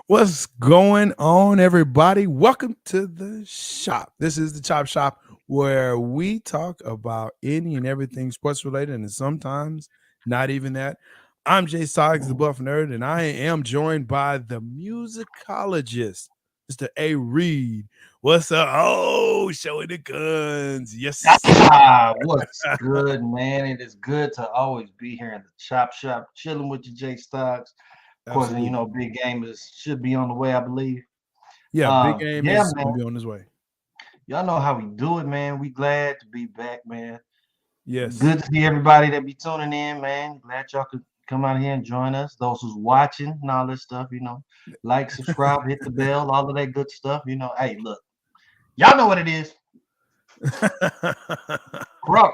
What's going on, everybody? Welcome to the shop. This is the Chop Shop where we talk about any and everything sports related, and sometimes not even that. I'm J-Stogs, the Buff Nerd, and I am joined by the musicologist, Mr. A. Reed. What's up? Oh, showing the guns. Yes, sir. What's good, man? It is good to always be here in the chop shop, chilling with your J Stocks. Of course, and Absolutely. big game should be on the way, I believe. Yeah, big game Yeah, is man. going to be on his way. Y'all know how we do it, man. We glad to be back, man. Yes. Good to see everybody that be tuning in, man. Glad y'all could come out here and join us. Those who's watching and all this stuff, like, subscribe, hit the bell, all of that good stuff. Hey, look, y'all know what it is. Bro.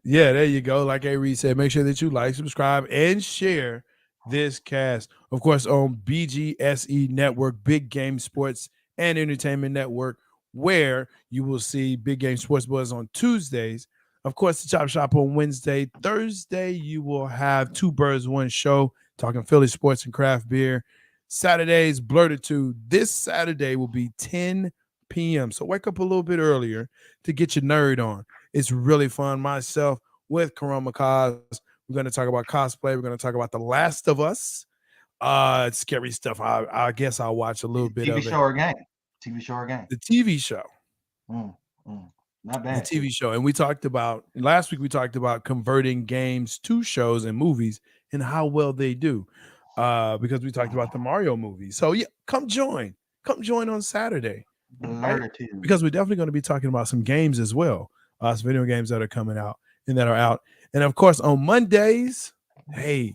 Yeah, there you go. Like A. Reed said, make sure that you like, subscribe, and share this cast. Of course, on BGSE Network, Big Game Sports and Entertainment Network, where you will see Big Game Sports Buzz on Tuesdays. Of course, the Chop Shop on Wednesday. Thursday, you will have Two Birds, One Show, talking Philly sports and craft beer. Saturdays, Blurted to this Saturday will be 10 p.m. So wake up a little bit earlier to get your nerd on. It's really fun. Myself with Karama Kaz. We're going to talk about cosplay. We're going to talk about The Last of Us. It's scary stuff. I guess I'll watch a little bit TV of it. show or game? TV show or game? The TV show. Mm, Not The bad too. TV show. And we talked about last week, we talked about converting games to shows and movies and how well they do. Because we talked about the Mario movie. So yeah, come join. Come join on Saturday. Right? Lertitude. Because we're definitely going to be talking about some games as well. Some video games that are coming out and that are out. And of course, on Mondays, hey,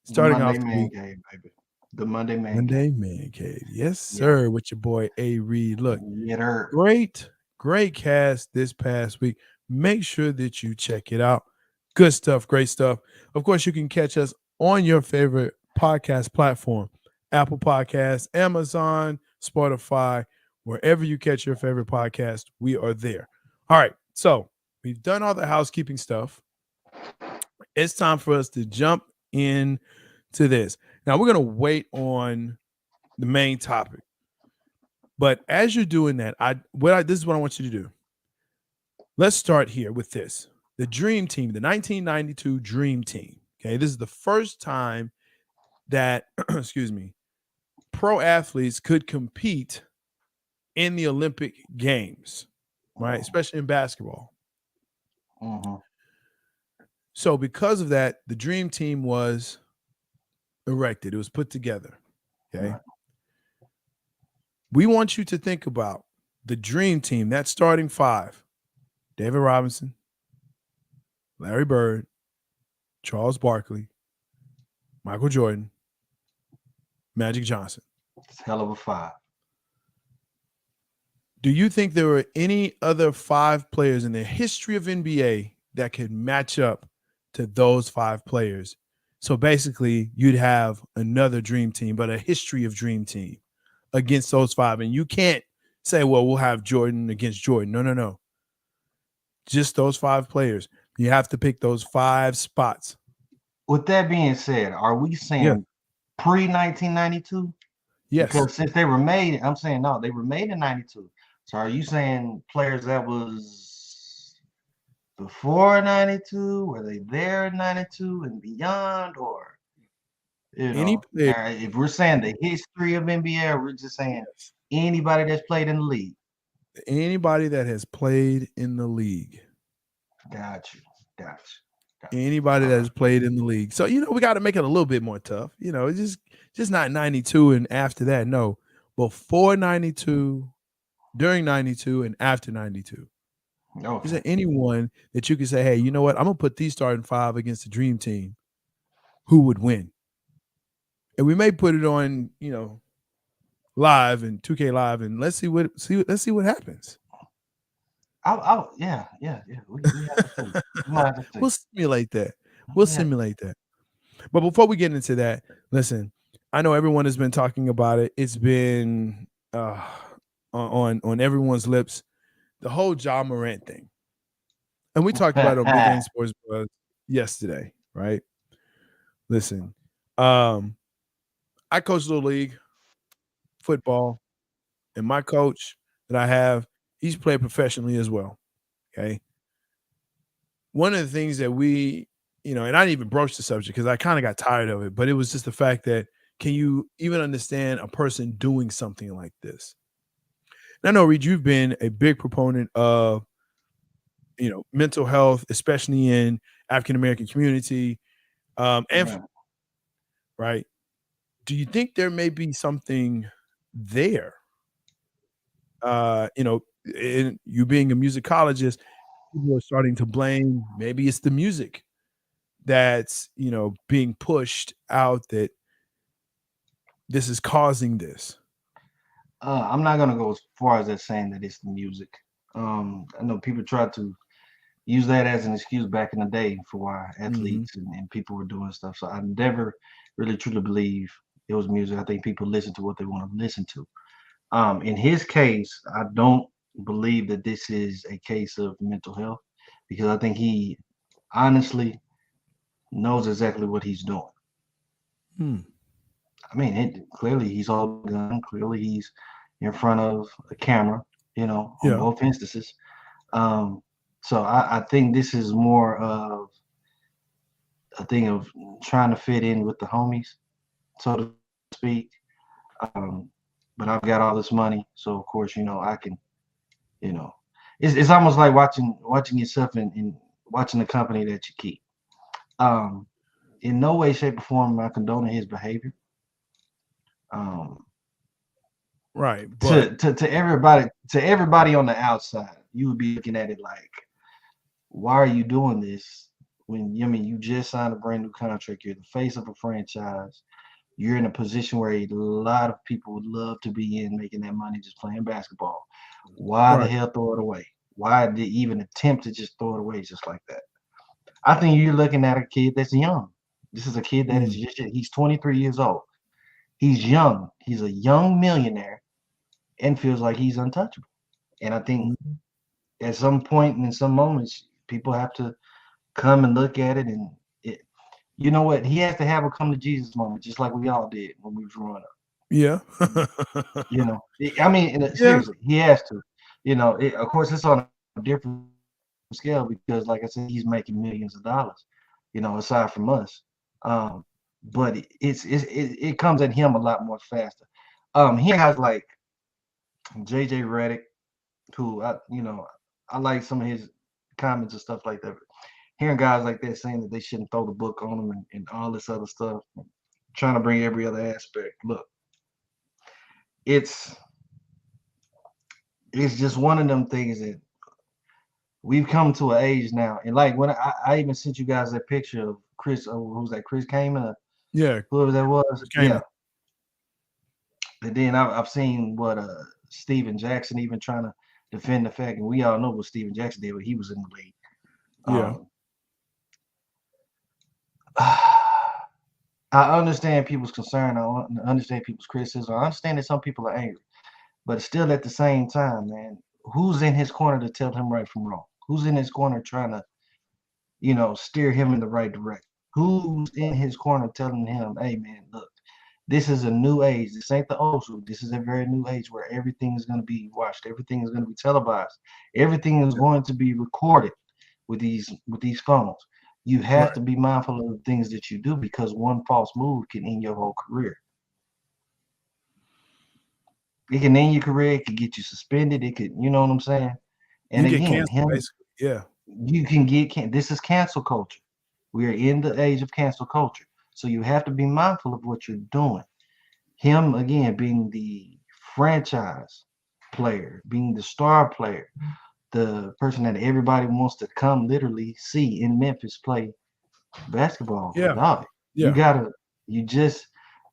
The starting Monday off the Man week, Cave, baby. The Monday Man Cave. Monday Man Cave. Yes, Yeah. sir, with your boy A. Reed. Look, Get her. great cast this past week. Make sure that you check it out. Good stuff, great stuff. Of course, you can catch us on your favorite podcast platform, Apple Podcasts, Amazon, Spotify, wherever you catch your favorite podcast, we are there. All right, so we've done all the housekeeping stuff. It's time for us to jump in to this. Now we're going to wait on the main topic. But as you're doing that, this is what I want you to do. Let's start here with this. The Dream Team, the 1992 Dream Team. Okay, this is the first time that, excuse me, pro athletes could compete in the Olympic Games, right? Especially in basketball. Mm-hmm. So, because of that, the Dream Team was erected, it was put together. Okay. Right. We want you to think about the Dream Team, that starting five: David Robinson, Larry Bird, Charles Barkley, Michael Jordan, Magic Johnson. It's hell of a five. Do you think there were any other five players in the history of NBA that could match up to those five players? So basically, you'd have another Dream Team, but a history of Dream Team against those five. And you can't say, well, we'll have Jordan against Jordan. No, no, no. Just those five players. You have to pick those five spots. With that being said, are we Yeah. saying pre 1992? Yes. Because since they were made, I'm saying no, they were made in 92. So are you saying players that was before 92? Were they there in 92 and beyond? Or, Any player. if we're saying the history of NBA, we're just saying anybody that's played in the league. Anybody that has played in the league. Got you. Got you. Anybody that has played in the league. So, we got to make it a little bit more tough. It's just not 92 and after that. No. Before 92, during 92, and after 92. Okay. Is there anyone that you can say, hey, you know what? I'm going to put these starting five against the Dream Team. Who would win? And we may put it on, live and 2K live, and let's see what happens. Yeah. We have to see. We'll simulate that. We'll simulate that. But before we get into that, listen, I know everyone has been talking about it. It's been on everyone's lips, the whole Ja Morant thing. And we talked about it on Big Game Sports Buzz yesterday, right? Listen, I coached Little League. football, and my coach that I have, he's played professionally as well. Okay. One of the things that and I didn't even broach the subject because I kind of got tired of it, but it was just the fact that can you even understand a person doing something like this? And I know, Reed, you've been a big proponent of, mental health, especially in African American community, and Right. right. Do you think there may be something there? In you being a musicologist, people are starting to blame maybe it's the music that's being pushed out that this is causing this. I'm not gonna go as far as that saying that it's the music. I know people try to use that as an excuse back in the day for why Hmm. athletes and people were doing stuff. So I never really truly believe it was music. I think people listen to what they want to listen to. In his case, I don't believe that this is a case of mental health because I think he honestly knows exactly what he's doing. Hmm. I mean, clearly he's holding a gun. Clearly he's in front of a camera. On Yeah. both instances. Um, so I think this is more of a thing of trying to fit in with the homies, so to speak. Um, but I've got all this money, so of course, I can, you know, it's almost like watching yourself in watching the company that you keep. Um, in no way, shape, or form am I condoning his behavior. Um, Right. But to everybody on the outside, you would be looking at it like, why are you doing this when I mean you just signed a brand new contract? You're the face of a franchise. You're in a position where a lot of people would love to be in, making that money just playing basketball. Why the right. hell throw it away? Why did even attempt to just throw it away just like that? I think you're looking at a kid that's young. This is a kid that is Mm. just he's 23 years old. He's young. He's a young millionaire and feels like he's untouchable. And I think Mhm. at some point and in some moments, people have to come and look at it and it, you know what? He has to have a come to Jesus moment, just like we all did when we was growing up. Yeah. I mean, Yeah. seriously, he has to. Of course, it's on a different scale because, like I said, he's making millions of dollars. Aside from us. Um, but it comes at him a lot more faster. Hearing guys like JJ Redick, who I like some of his comments and stuff like that. Hearing guys like that saying that they shouldn't throw the book on them and all this other stuff, trying to bring every other aspect. Look, it's it's just one of them things that we've come to an age now. And like when I even sent you guys that picture of Chris, who's that? Chris Kaman, Yeah. whoever that was. Chris Yeah. Kaman. And then I've seen what Steven Jackson even trying to defend the fact, and we all know what Steven Jackson did when he was in the league. Yeah. Um, I understand people's concern. I understand people's criticism. I understand that some people are angry, but still at the same time, man, who's in his corner to tell him right from wrong? Who's in his corner trying to, steer him in the right direction? Who's in his corner telling him, hey, man, look, this is a new age. This ain't the old school. This is a very new age where everything is going to be watched. Everything is going to be televised. Everything is going to be recorded with these phones. You have Right. to be mindful of the things that you do because one false move can end your whole career. It can end your career. It could get you suspended. It could, you know what I'm saying? And You get again, canceled, him, basically. Yeah. you can this is cancel culture. We are in the age of cancel culture. So you have to be mindful of what you're doing. Him again being the franchise player, being the star player, the person that everybody wants to come literally see in Memphis play basketball. Yeah. Dog, you Yeah. gotta, you just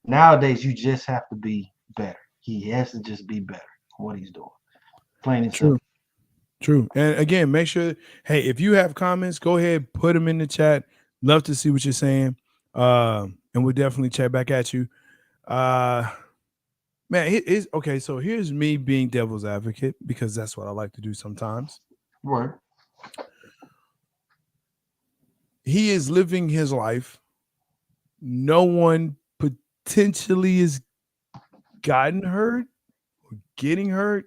nowadays you just have to be better. He has to just be better on what he's doing. Plain and True. simple. True. And again, make sure, hey, if you have comments, go ahead, put them in the chat. Love to see what you're saying. And we'll definitely chat back at you. Uh man, okay, so here's me being devil's advocate because that's what I like to do sometimes. Word. He is living his life. No one potentially is gotten hurt or getting hurt,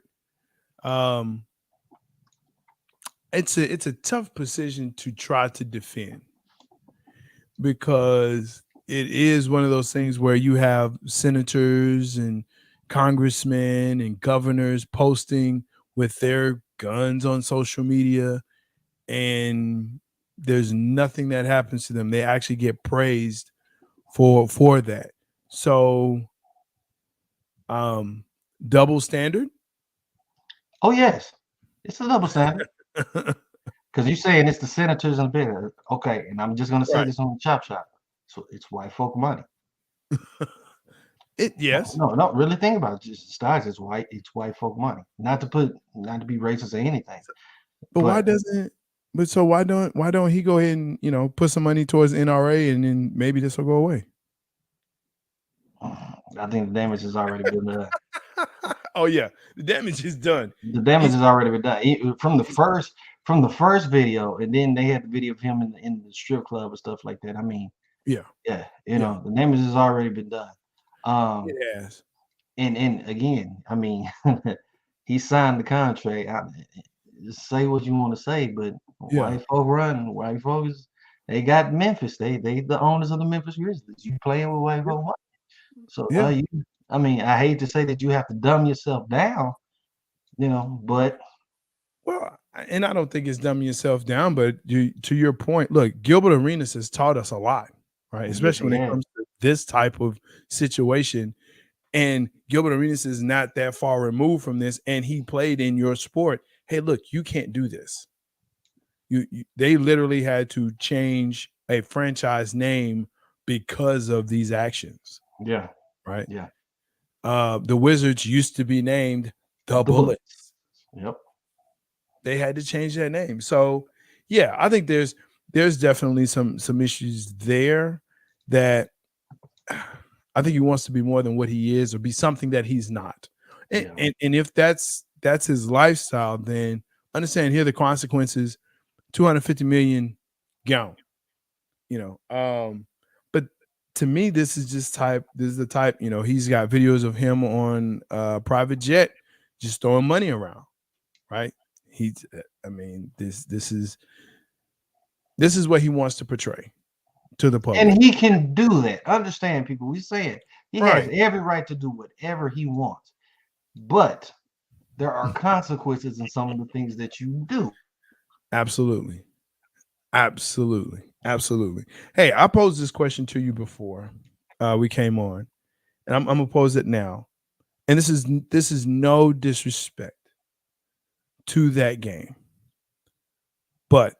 um, it's a tough position to try to defend because it is one of those things where you have senators and congressmen and governors posting with their guns on social media, and there's nothing that happens to them. They actually get praised for that. So um double standard. Oh yes, it's a double standard. Because you're saying it's the senators and the big. Okay, and I'm just gonna say Right. this on the chop shop. So it's white folk money. It No, yes. no, no. Really think about it. Just stocks. It's white folk money. Not to be racist or anything, But why but doesn't but so why don't he go ahead and, put some money towards NRA and then maybe this will go away? I think the damage has already been done. Oh yeah. The damage is done. The damage He's has already been done. he's From the first video, and then they had the video of him in the strip club and stuff like that. I mean, yeah. yeah, Yeah. the damage has already been done. It Um, has. and again, I mean, he signed the contract. Just say what you want to say, but Yeah. white folks, they got Memphis. They the owners of the Memphis Grizzlies. You playing with white Yeah. folk money. So Yeah. I mean, I hate to say that you have to dumb yourself down, but Well, and I don't think it's dumbing yourself down, but to your point, look, Gilbert Arenas has taught us a lot, right? yes, Especially he when it has. comes to this type of situation. And Gilbert Arenas is not that far removed from this, and he played in your sport. Hey, look, you can't do this. They literally had to change a franchise name because of these actions, Yeah, right? yeah. The Wizards used to be named the The Bullets. Bullets. Yep. They had to change their name. So, yeah, I think there's definitely some issues there that I think he wants to be more than what he is or be something that he's not. And Yeah. and if that's his lifestyle, then understand here are the consequences. 250 million gone. But to me, this is the type, he's got videos of him on a private jet just throwing money around, right? He's I mean, this is what he wants to portray to the public. And he can do that. Understand, people. We saying he has Right. every right to do whatever he wants. But there are consequences in some of the things that you do. Absolutely. Absolutely. Absolutely. Hey, I posed this question to you before we came on, and I'm gonna pose it now. And this is no disrespect to that game, but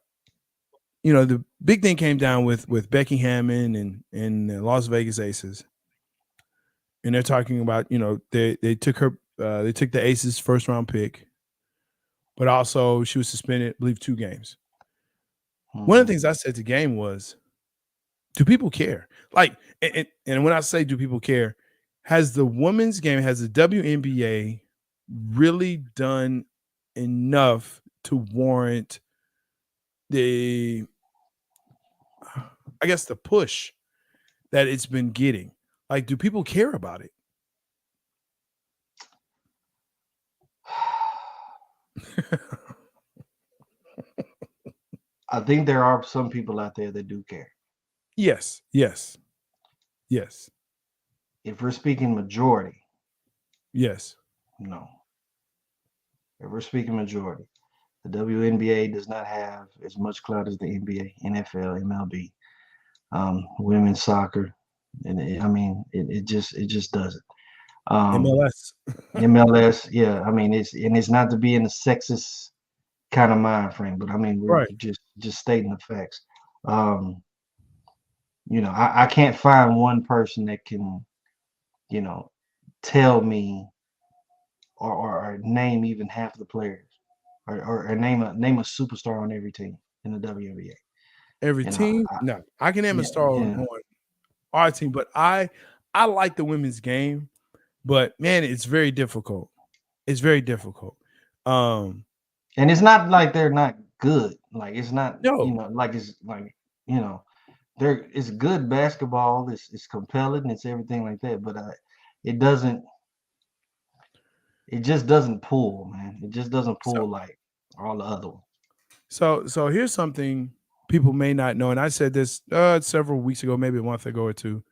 the big thing came down with Becky Hammond and the Las Vegas Aces, and they're talking about they took they took the Aces first round pick, but also she was suspended, I believe, 2 games. One of the Mhm. things I said to Game was, do people care? Like, and when I say do people care, has the women's game, has the WNBA really done enough to warrant the, I guess, the push that it's been getting? Like, do people care about it? I think there are some people out there that do care. Yes, yes, yes, If we're speaking majority, yes. no. If we're speaking majority, the WNBA does not have as much clout as the NBA, NFL, MLB, women's soccer, and it just doesn't. Um, MLS. MLS, yeah, I mean it's not to be in a sexist kind of mind frame, but I mean we're Right. just stating the facts. Um, I can't find one person that can, you know, tell me or name even half the players or name a superstar on every team in the WNBA. Every You know, team? No. I can name a yeah, star yeah. on our team, but I like the women's game, but man, it's very difficult. It's very difficult. Um, And it's not like they're not good. Like it's not, no, like it's like, you know, it's good basketball. It's compelling. It's everything like that. But it doesn't. it just doesn't pull, man. It just doesn't So pull like all the other ones. so here's something people may not know, and I said this several weeks ago, maybe a month ago or two.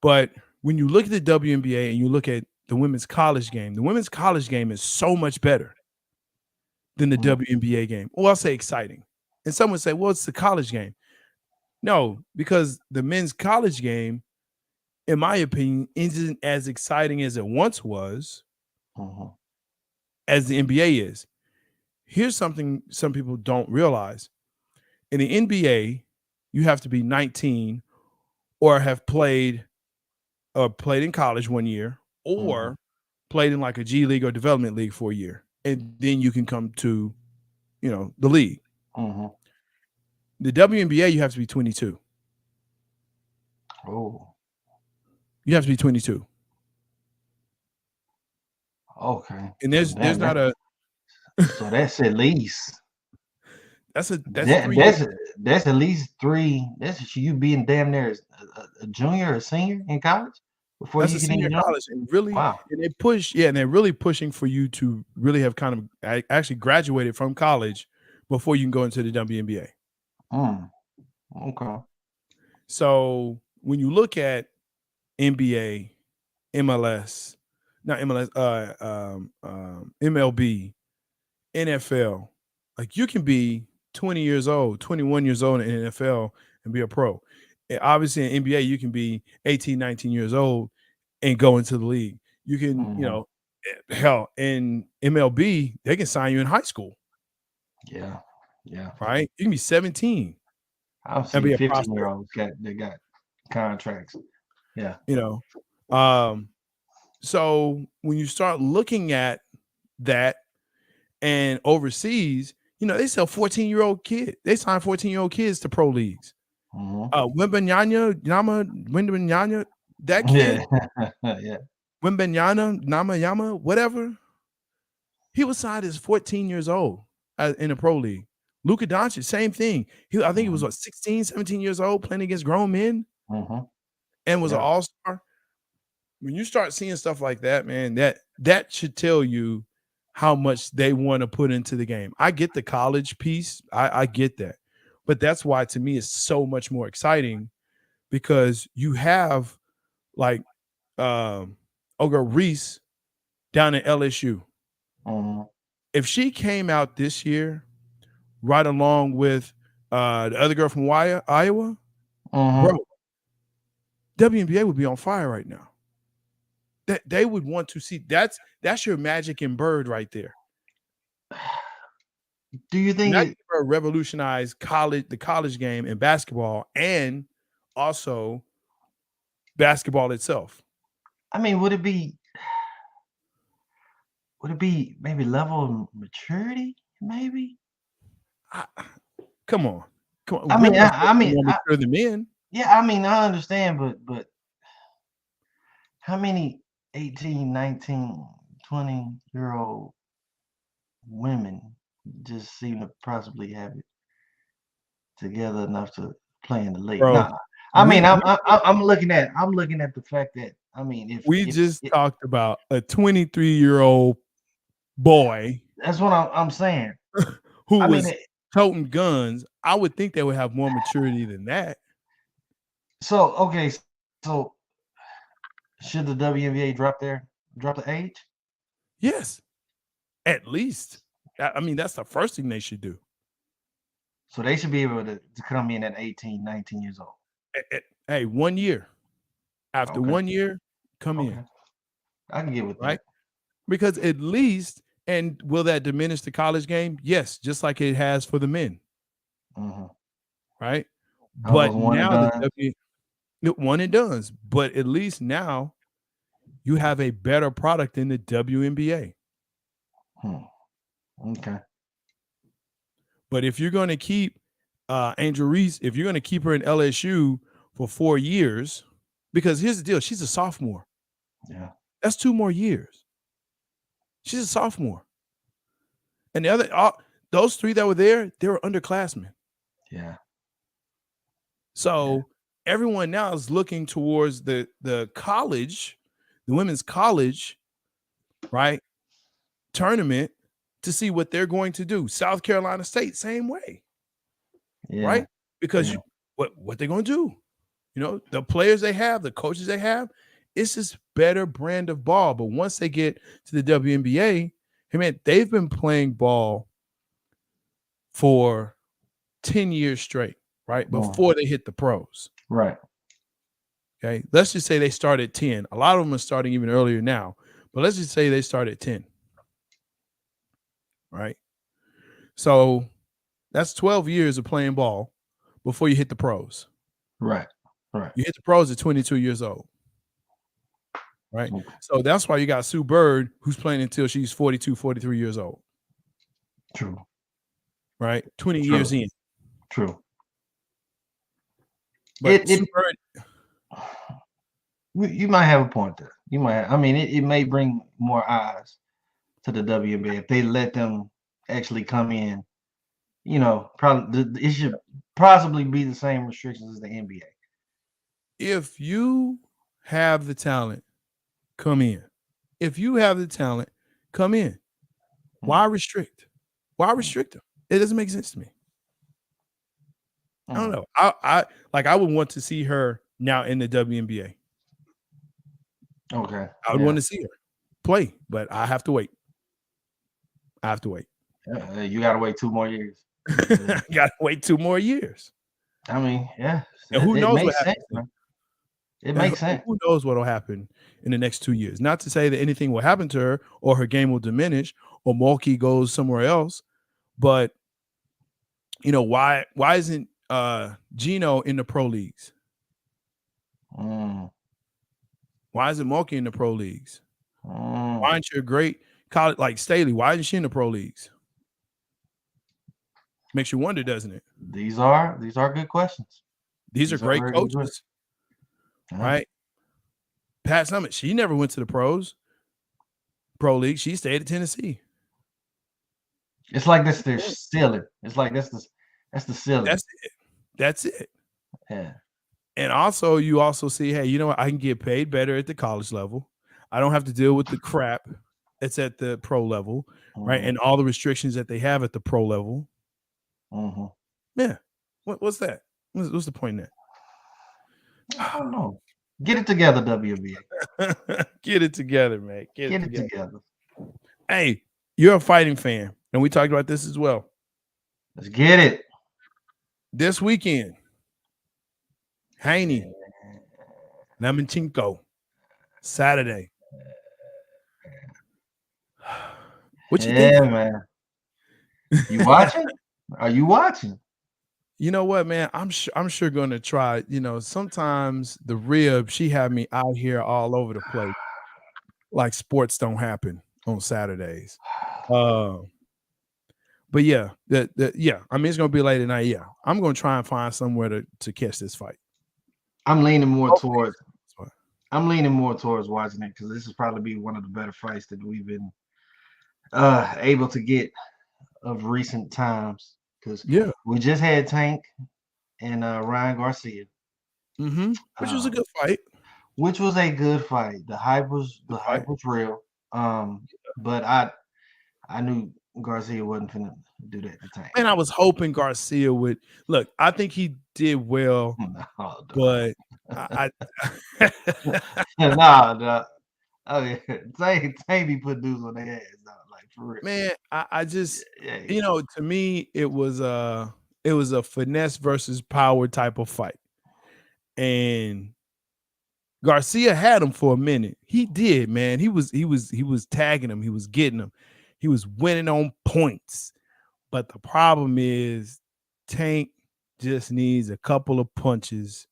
But when you look at the WNBA and you look at the women's college game is so much better than the Mm, WNBA game. Well, I'll say exciting. And some would say, well, it's the college game. No, because the men's college game, in my opinion, isn't as exciting as it once was mhm, as the NBA is. Here's something some people don't realize. In the NBA, you have to be 19 or have played in college 1 year mhm, or played in like a G League or development league for a year. And then you can come to, the league. mhm. The WNBA, you have to be 22. Oh, You have to be 22. okay. And So there's damn not that. a So that's at least that's that 3 years. that's at least three. That's you being damn near a junior or senior in college before That's you a can senior even join. college, and really, Wow. and they push, yeah, and they're really pushing for you to really have kind of actually graduated from college before you can go into the WNBA. Mm, okay. So when you look at NBA, MLS, not MLS, MLB, NFL, like you can be 20 years old, 21 years old in the NFL and be a pro. And obviously in NBA, you can be 18, 19 years old and go into the league. You can, Hmm. hell, in MLB, they can sign you in high school, Yeah. Yeah. right? You can be 17 I've and seen be a 15-year prospect, olds got contracts. Yeah. you know. Um, so when you start looking at that and overseas, they sell 14-year-old kids. They sign 14-year-old kids to pro leagues. Hmm. Wembanyama, that kid, Yeah. Yeah. Wembanyama, Nama, whatever, he was signed as 14 years old in a pro league. Luka Doncic, same thing. I think he was Hmm. 16, 17 years old playing against grown men Hmm. and was an Yeah. all-star. When you start seeing stuff like that, man, that should tell you how much they want to put into the game. I get the college piece. I get that. But that's why to me it's so much more exciting because you have like Olga Reese down at LSU. Hmm. If she came out this year right along with the other girl from Iowa, bro, Hmm. WNBA would be on fire right now. That they would want to see that's your magic and bird right there. Do you think Magic it? and Bird revolutionized the college game in basketball and also basketball itself. I mean, would it be maybe level of maturity? Maybe. I, come on. Come on. I mean, Women are I, I certainly mean, more I, mature than men. yeah. I mean, I understand, but how many 18, 19, 20-year old women just seem to possibly have it together enough to play in the league? Bro, Nah, I we mean, we I'm looking at the fact that I mean, if we if just it, talked about a 23-year-old boy that's what I'm saying. who I mean, was toting guns. I would think they would have more maturity than that. so okay, so should the WNBA drop the age? Yes, at least. I mean, that's the first thing they should do. So they should be able to come in at 18, 19 years old. Hey, 1 year. After Okay, 1 year, come in, okay, I can get with right? that. Because at least, and will that diminish the college game? Yes, just like it has for the men, Hmm. right? All those But one and now the done. one it does. But at least now you have a better product in the WNBA. Hmm. Okay. But if you're going to keep Angel Reese, if you're going to keep her in LSU for 4 years, because here's the deal, she's a sophomore. Yeah. That's 2 more years. She's a sophomore, and the other those three that were there, they were underclassmen. Yeah. Yeah. So everyone now is looking towards the college, the women's college, right? Tournament to see what they're going to do. South Carolina State, same way, Yeah. right? Because Yeah. what they're going to do, the players they have, the coaches they have, it's this better brand of ball. But once they get to the WNBA, hey man, they've been playing ball for 10 years straight, right? Mm. Before they hit the pros. Right. Okay. Let's just say they start at 10. A lot of them are starting even earlier now, but let's just say they start at 10. Right. So that's 12 years of playing ball before you hit the pros. Right. Right. You hit the pros at 22 years old. Right. Okay. So that's why you got Sue Bird, who's playing until she's 42, 43 years old. True. Right. 20 True. years in. True. But Sue Bird, you might have a point there. You might have, I mean, it may bring more eyes to the WNBA if they let them actually come in. Probably it should possibly be the same restrictions as the NBA. if you have the talent, come in. If you have the talent, come in. Why restrict? Why restrict them? It doesn't make sense to me. I don't know. I would want to see her now in the WNBA. Okay. I would want to see her play, but I have to wait. You got to wait 2 more years. Got to wait 2 more years. I mean, yeah. And who knows what happens? It makes sense. Who knows what will happen in the next 2 years? Not to say that anything will happen to her or her game will diminish or Mulkey goes somewhere else, but why isn't Gino in the pro leagues? Why isn't Mulkey in the pro leagues? Why aren't you a great college like Staley? Why isn't she in the pro leagues? Makes you wonder, doesn't it? These are good questions. These are great coaches, right? Pat Summitt, she never went to the pro league. She stayed at Tennessee. It's like this their ceiling. It's like that's the ceiling. That's it. Yeah. And also, you also see, hey, you know what? I can get paid better at the college level. I don't have to deal with the crap that's at the pro level, right? And all the restrictions that they have at the pro level. Yeah. What's that? What's the point in that? I don't know. Get it together, WNBA. Get it together, man. Get it together. Hey, you're a fighting fan, and we talked about this as well. Let's get it. This weekend, Haney, Lomachenko, Saturday. What you think? Man. You watching? Are you watching? You know what, man? I'm sure going to try. Sometimes the rib, she had me out here all over the place, like sports don't happen on Saturdays. But yeah, yeah. I mean, it's gonna be late at night. Yeah, I'm gonna try and find somewhere to catch this fight. I'm leaning more towards watching it because this will probably be one of the better fights that we've been able to get of recent times. Because we just had Tank and Ryan Garcia, which was a good fight. Which was a good fight. The hype was real. But I knew Garcia wasn't finna do that to Tank. And I was hoping Garcia would look. I think he did well, but I nah. Oh yeah, Tank be put dudes on their ass, like for real. Man, I just to me it was a finesse versus power type of fight, and Garcia had him for a minute. He did, man. He was tagging him. He was getting him. He was winning on points. But the problem is Tank just needs a couple of punches,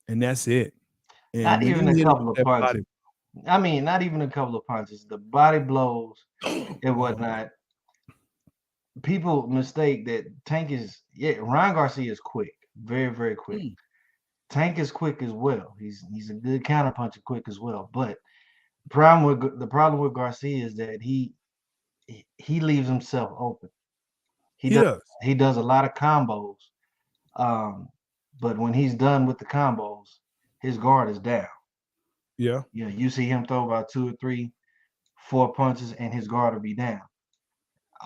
and that's it. And not even a couple of punches. I mean, not even a couple of punches. The body blows and whatnot. People mistake that Tank is Ryan Garcia is quick, very, very quick. Tank is quick as well. He's a good counterpuncher, quick as well. But the problem with Garcia is that he leaves himself open. He does a lot of combos. But when he's done with the combos, his guard is down. Yeah. You see him throw about 2 or 3 4 punches, and his guard would be down.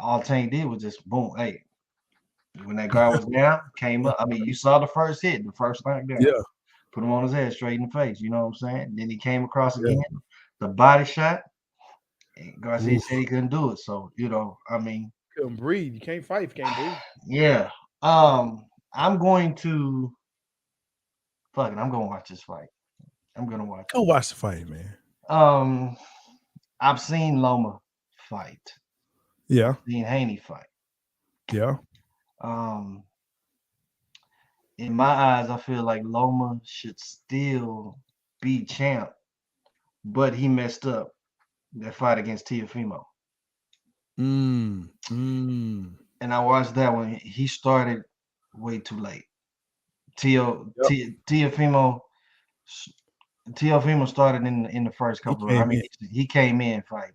All Tank did was just boom. Hey, when that guard was down, came up. I mean, you saw the first hit, the first knockdown. Yeah, Put him on his head straight in the face. You know what I'm saying? Then he came across yeah. again, the body shot. And Garcia Oof. said he couldn't do it. So, I mean, Couldn't breathe. You can't fight if you can't breathe. yeah. I'm going to fuck it. I'm gonna watch this fight. I'm gonna watch Go watch the fight, man. it. I've seen Loma fight. Yeah, Seen Haney fight. yeah. Um, in my eyes, I feel like Loma should still be champ, but he messed up that fight against Tiafimo. Mm. And I watched that one. He started way too late. Yep. Tiafimo started in the first He couple of. I came mean, in. he came in fighting.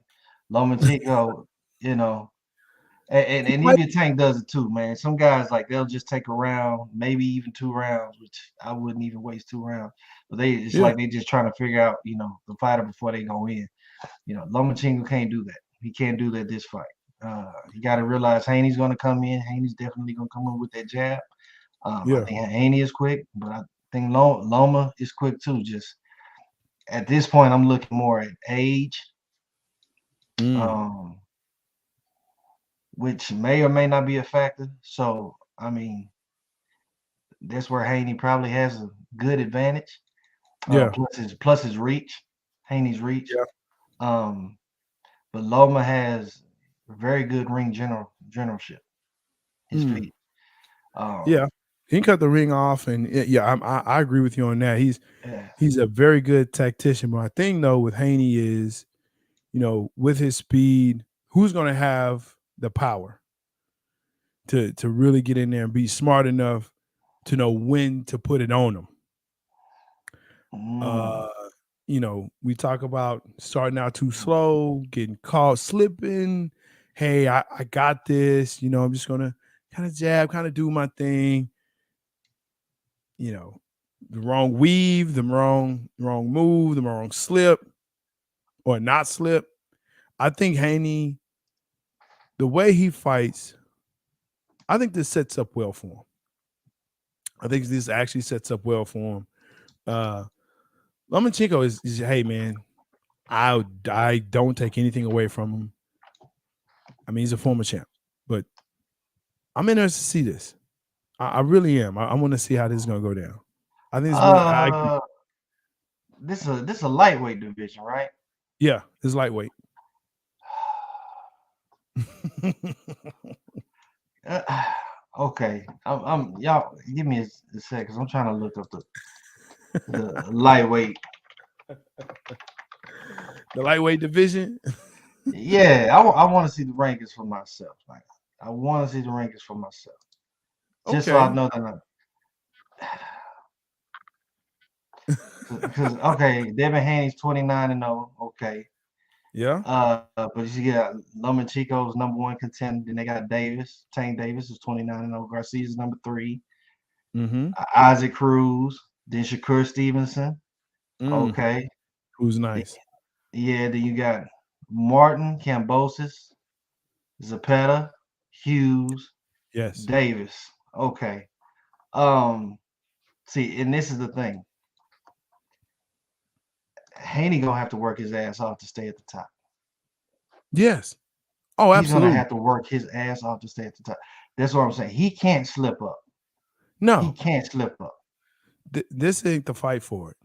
Lomachenko, you know, and What? even Tank does it too, man. Some guys like they'll just take a round, maybe even 2 rounds, which I wouldn't even waste 2 rounds. But it's Yeah, like they just trying to figure out, the fighter before they go in. Lomachenko can't do that. He can't do that this fight. You got to realize Haney's going to come in. Haney's definitely going to come in with that jab. I yeah. think Haney is quick, but I think Loma is quick too. Just at this point, I'm looking more at age, Mm. um, which may or may not be a factor. So, I mean, that's where Haney probably has a good advantage. Yeah, Plus his reach, Haney's reach. yeah. Um, but Loma has very good ring generalship. His Mm. feet. Um, Yeah. He can cut the ring off, and yeah, I agree with you on that. yeah. He's a very good tactician. But my thing though with Haney is, with his speed, who's going to have the power to really get in there and be smart enough to know when to put it on him? Mm, Uh, we talk about starting out too slow, getting caught slipping. Hey, I got this. I'm just gonna kind of jab, kind of do my thing. You know, the wrong weave, the wrong move, the wrong slip or not slip. I think Haney, the way he fights, I think this sets up well for him. I think this actually sets up well for him. Uh Lomachenko is hey man, I don't take anything away from him. I mean, he's a former champ, but I'm interested to see this. I really am. I want to see how this is gonna go down. I think it's really. I agree. uh, this a lightweight division, right? Yeah, it's lightweight. Uh, okay, I'm y'all give me a sec, cause I'm trying to look up the lightweight. The lightweight division. Yeah, I want to see the rankings for myself. Like, I want to see the rankings for myself, just so I Okay. know that because okay, Devin Haney's 29-0. Okay, Yeah. but you got Lomachenko's #1 contender. Then they got Davis. Tank Davis is 29-0. Garcia's #3. Mm-hmm. Isaac Cruz. Then Shakur Stevenson. Mm. Okay. Who's Th- nice? Yeah, then you got Martin, Cambosis, Zapata, Hughes, Yes. Davis. Okay. Um, see, and this is the thing. Haney gonna have to work his ass off to stay at the top. Yes. Oh, He's gonna absolutely. have to work his ass off to stay at the top. That's what I'm saying. He can't slip up. He No, can't slip up. this ain't the fight for it.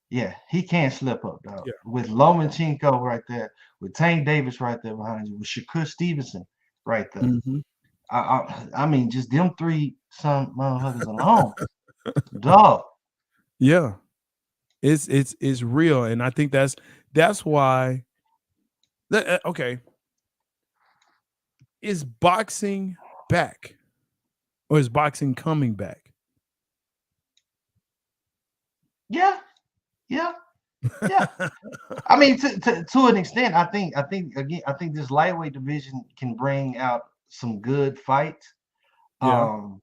Yeah, he can't slip up, dog. Yeah. With Lomachenko right there, with Tank Davis right there behind you, with Shakur Stevenson right there. Mm-hmm. I mean, just them three some motherfuckers alone, dog. Yeah. It's real, and I think that's why. Okay, is boxing back, or is boxing coming back? Yeah, yeah, yeah. I mean, to an extent, I think this lightweight division can bring out some good fights. Yeah. Um,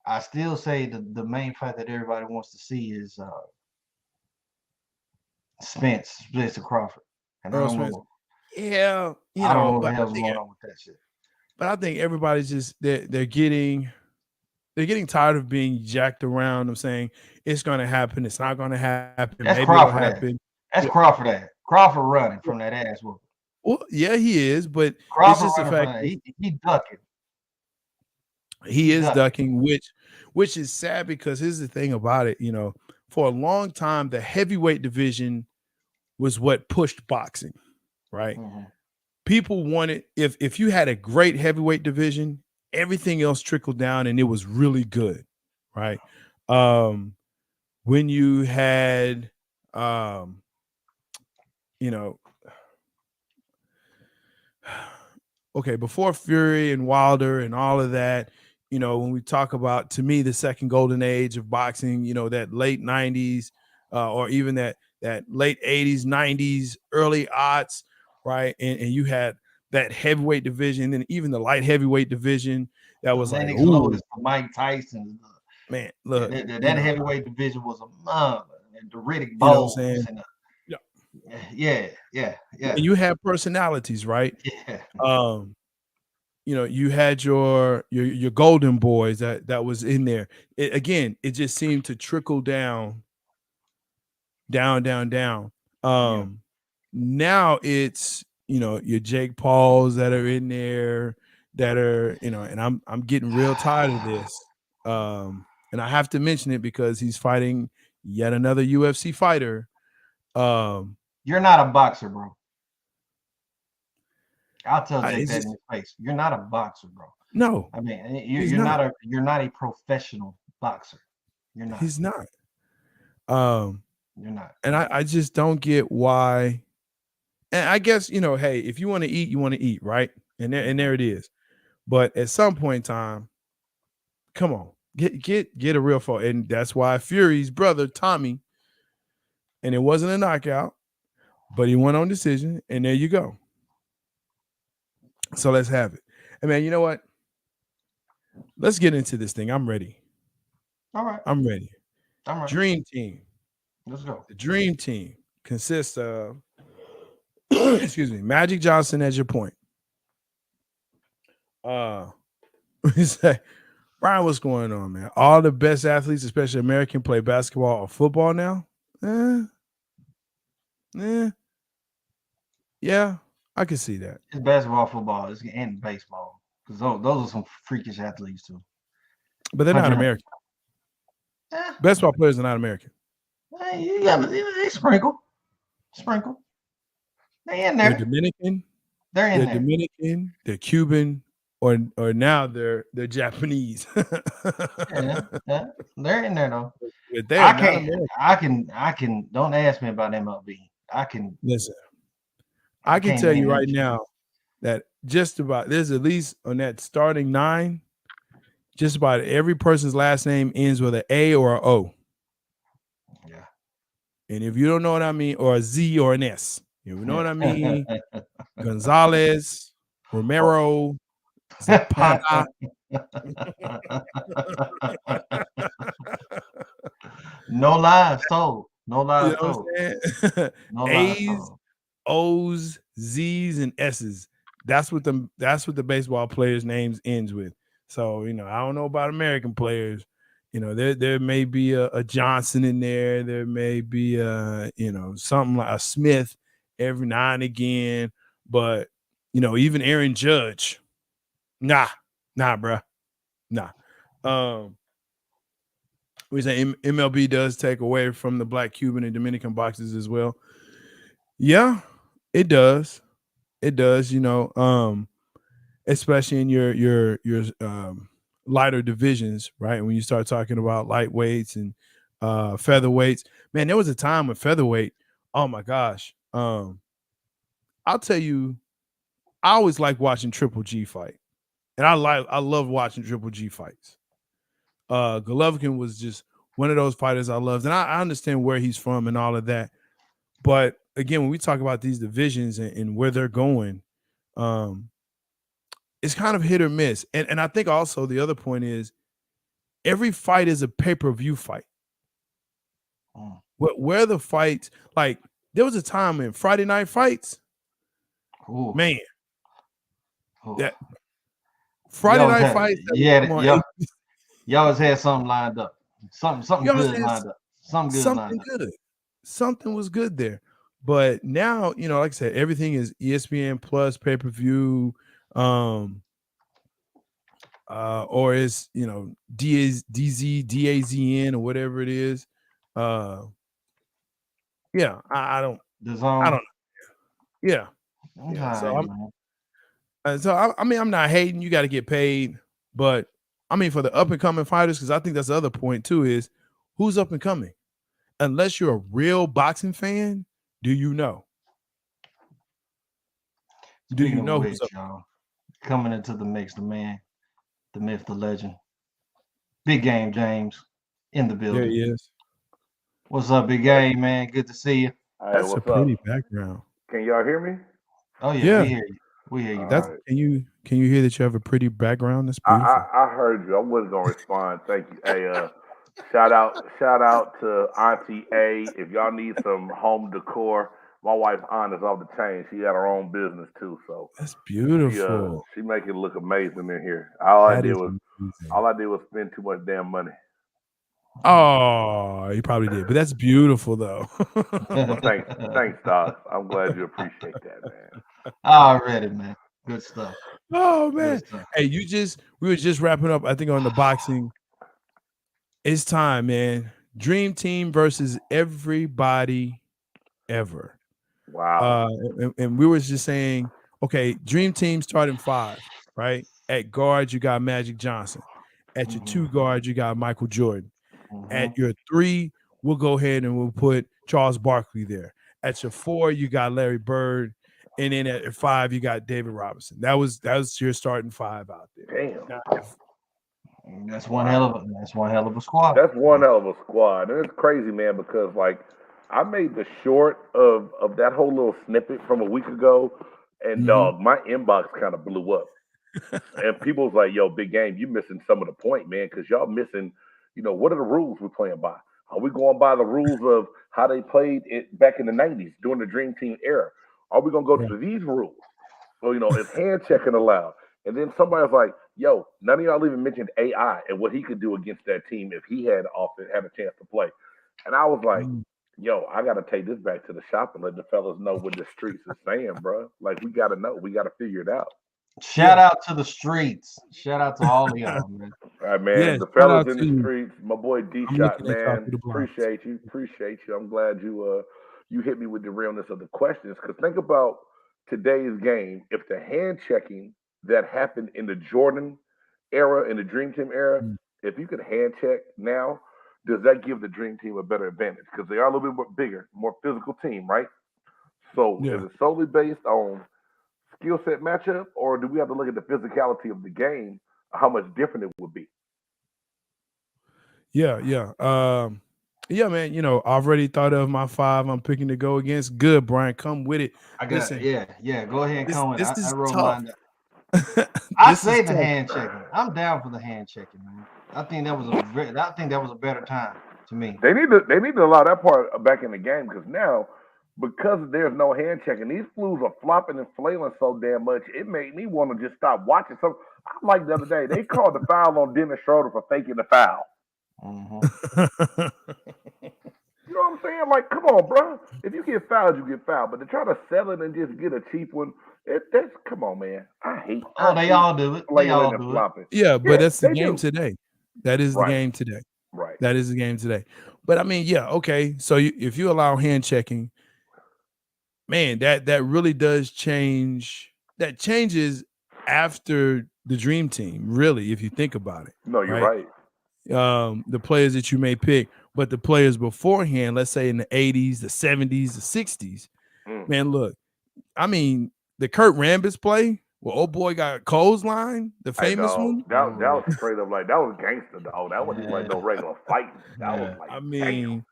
I still say the main fight that everybody wants to see is Spencer Crawford. And Earl Spence. Yeah, I don't know what the hell's going on with that shit. but I think everybody's just they're getting tired of being jacked around of saying it's going to happen, it's not going to happen, maybe That's it'll Crawford happen. ass. That's Crawford ass. Crawford running from that ass whooping. Well, yeah, he is, but it's Crawford just the running from fact that. that He ducking. he is ducking. ducking, which is sad because here's the thing about it, for a long time the heavyweight division was what pushed boxing, right? Mm-hmm. People wanted if you had a great heavyweight division, everything else trickled down and it was really good, right? Um when you had um you know okay, before Fury and Wilder and all of that, when we talk about, to me, the second golden age of boxing, that late 90s, or even that late 80s, 90s, early aughts, right? And you had that heavyweight division and even the light heavyweight division that The was like, Lennox ooh, Lewis, the Mike Tyson, man, yeah, look, that heavyweight division was a mother. And the Riddick you know what I'm Bowles saying? and Yeah. yeah. And you had personalities, right? Yeah. Um, you had your golden boys that was in there. Again, it just seemed to trickle down, down, down, down. Yeah. Now it's your Jake Pauls that are in there that are and I'm getting real tired of this. And I have to mention it because he's fighting yet another UFC fighter. Um, You're not a boxer, bro. I'll tell Jake it's that in just his face. You're not a boxer, bro. no, I mean, he's you're not. not a professional boxer. You're not. He's not. Um, You're not. and I just don't get why. And I guess hey, if you want to eat, you want to eat, right? And there it is. But at some point in time, come on, get a real fight, and that's why Fury's brother Tommy, and it wasn't a knockout, but he went on decision, and there you go. So let's have it. And man, you know what? Let's get into this thing. I'm ready. All right. I'm ready. I'm right. Dream team. Let's go. The dream team consists of excuse me, Magic Johnson as your point. We say, Brian, what's going on, man? All the best athletes, especially American, play basketball or football now? Yeah, I can see that. It's basketball, football, and baseball. Because those are some freakish athletes too. But they're not American. Basketball players are not American. Yeah, but they sprinkle. They in there. They're Dominican. They're in They're there. Dominican. They're Cuban, or now they're Japanese. Yeah, they're in there though. But they are not American. I can. Don't ask me about MLB. I can listen. I can tell you right now that just about there's at least on that starting 9, just about every person's last name ends with an A or an O. Yeah. And if you don't know what I mean, or a Z or an S, you know what I mean? Gonzalez, Romero, Zapata. No lies told. No lies You know told. what I'm saying? No lies A's, told. O's, Z's, and S's. That's what the baseball players' names ends with. So, I don't know about American players. There may be a Johnson in there. There may be something like a Smith every now and again. But, even Aaron Judge, nah, bruh. Nah. We say MLB does take away from the Black, Cuban, and Dominican boxes as well. Yeah, it does. It does, especially in your lighter divisions, right? When you start talking about lightweights and featherweights. Man, there was a time with featherweight. Oh my gosh. I'll tell you, I always like watching Triple G fight. And I love watching Triple G fights. Golovkin was just one of those fighters I loved. And I understand where he's from and all of that. But again, when we talk about these divisions and where they're going, it's kind of hit or miss. And I think also the other point is every fight is a pay-per-view fight. Where the fights, like there was a time in Friday night fights, Ooh, man. ooh. That You Friday always night had, fights that would yeah, come on. you always had something lined up. Something You always good had lined up. Something good something lined up. good. Something was good there. But now, like I said, everything is ESPN plus pay-per-view, or it's DZN or whatever it is. Uh yeah, The I zone. don't yeah. All Yeah. So right, man. I mean, I'm not hating, you got to get paid, but I mean for the up and coming fighters, because I think that's the other point too, is who's up and coming? Unless you're a real boxing fan, do you know? Do Speaking you of know who's up? which, y'all, coming into the mix, the man, the myth, the legend, Big Game James, in the There building. he is. What's up, Big Hey, Game, man? Good to see you. hey, That's a what's pretty up? background. Can y'all hear me? Oh yeah, Yeah, we hear you. We hear you, All that's bro. right. can you hear that you have a pretty background? That's I, beautiful. I I heard you. I wasn't gonna respond. Thank you. Hey, shout out to Auntie A. If y'all need some home decor, my wife Ann is off the chain. She got her own business too, so That's she beautiful. she make it look amazing in here. That is amazing. All I did was spend too much damn money. Oh, you probably did, but that's beautiful though. Well, thanks, Doc. I'm glad you appreciate that, man. Already, man. Good stuff. Oh Good man. stuff. Hey, we were just wrapping up, I think, on the boxing. It's time, man. Dream team versus everybody ever. Wow. Uh and we were just saying, okay, dream team starting five, right? At guard, you got Magic Johnson. At your Mm-hmm. two guard, you got Michael Jordan. Mm-hmm. At your three, we'll go ahead and we'll put Charles Barkley there. At your four, you got Larry Bird, and then at your five, you got David Robinson. That was your starting five out there. Damn. Now, That's one hell Wow. of a squad. That's one hell of a squad, and it's crazy, man, because like I made the short of that whole little snippet from a week ago, and mhm. dog, my inbox kind of blew up, and people was like, "Yo, Big Game, you missing some of the point, man, because y'all missing, what are the rules we're playing by? Are we going by the rules of how they played it back in the '90s during the Dream Team era? Are we gonna go Right. to these rules? So, is hand checking allowed?" And then somebody was like, "Yo, none of y'all even mentioned AI and what he could do against that team if he had a chance to play." And I was like, Mm, "Yo, I got to take this back to the shop and let the fellas know what the streets is saying, bro. Like, we got to know. We got to figure it out." Shout yeah. out to the streets. Shout out to all of y'all, man. All right, Yeah. man. The Shout fellas out in to the you. streets, my boy D I'm Shot, looking at y'all man. through the blinds. Appreciate you. I'm glad you hit me with the realness of the questions. Because think about today's game. If the hand checking that happened in the Jordan era, in the Dream Team era, Mm, if you could hand check now, does that give the Dream Team a better advantage? Because they are a little bit more bigger, more physical team, right? So is yeah. it solely based on skill set matchup, or do we have to look at the physicality of the game, how much different it would be? Yeah. Yeah. Yeah, man. I've already thought of my five I'm picking to go against. Good, Brian. Come with it. I got Listen, yeah. Go ahead and this come with it. this I is wrote tough. mine down. I This is say the tough. hand checking. I'm down for the hand checking, man. I think that was a better time to me. They need to allow that part back in the game because now because there's no hand checking, these fools are flopping and flailing so damn much. It made me want to just stop watching. So I like the other day they called the foul on Dennis Schroeder for faking the foul. Mm-hmm. You know what I'm saying? Like, come on, bro. If you get fouled, you get fouled. But to try to sell it and just get a cheap one, that's come on, man. Oh, I they hate all do it. They flailing all and do it. flopping. Yeah, but Yeah, that's the they game do. today. That is the Right, game today. right. That is the game today. But I mean, yeah, okay. So if you allow hand checking, man, that really does change. That changes after the dream team, really, if you think about it, No, you're right? right. The players that you may pick, but the players beforehand, let's say in the 80s, the 70s, the 60s, Mm. man, look, I mean, the Kurt Rambis play where old boy got clothesline, the Hey, famous dog, one. that Oh, was straight up like that was gangster, dog. That wasn't even like yeah, no regular fighting. That was yeah. like, I damn. mean,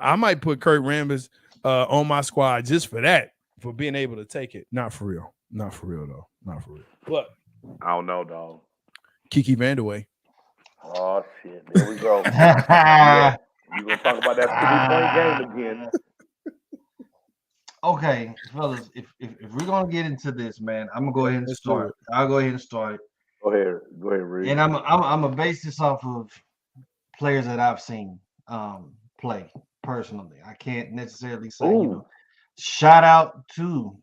I might put Kurt Rambis on my squad just for that, for being able to take it. Not for real. Not for real, though. Not for real. But I don't know, dog. Kiki Vandaway. Oh shit, there we go. You gonna you gonna talk about that 50-point game again? Okay, fellas, if we're gonna get into this, man, I'm gonna go ahead and Let's do start. it. I'll go ahead and start, Go ahead, Reed. and I'm gonna base this off of players that I've seen play personally. I can't necessarily say, Ooh, shout out to,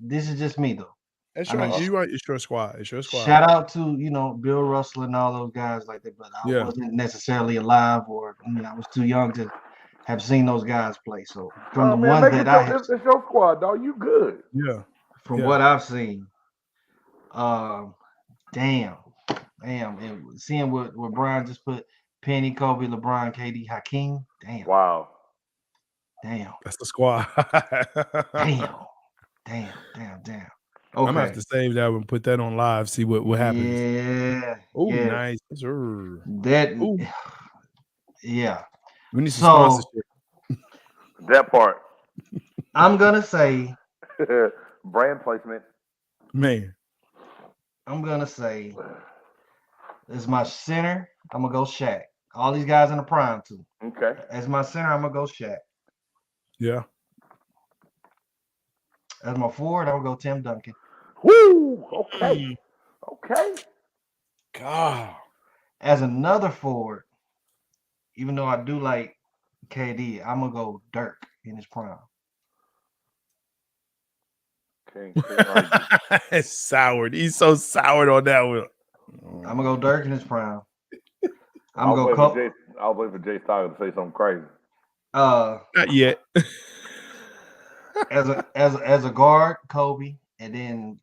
this is just me though. It's I your mean, you right. It's your squad. It's your squad. shout out to, Bill Russell and all those guys like that, but I Yeah. wasn't necessarily alive, or I was too young to have seen those guys play. So from the man, ones make that it I have it's your squad, dog. You good. Yeah. from Yeah. what I've seen, um, damn, and seeing what Brian just put: Penny, Kobe, LeBron, KD, Hakeem. Wow. Damn, That's the squad. damn, damn. I'm gonna have Okay, to save that one, put that on live, see what happens. yeah, Oh, yeah, nice. Sir. that, Ooh, yeah. we need some So sponsorship. That part. I'm gonna say, Brand placement. Man. I'm gonna say, as my center, I'm gonna go Shaq. All these guys in the prime too. Okay. As my center, I'm gonna go Shaq. Yeah. As my forward, I'm gonna go Tim Duncan. Woo. Okay. Mm. Okay. God. As another forward, even though I do like KD, I'm gonna go Dirk in his prime. Can't argue. It's soured. He's so soured on that one. I'm gonna go Dirk in his prime. I I'm was gonna waiting for go. I was waiting for J-Stogs to say something crazy. Not yet. As a guard, Kobe, and then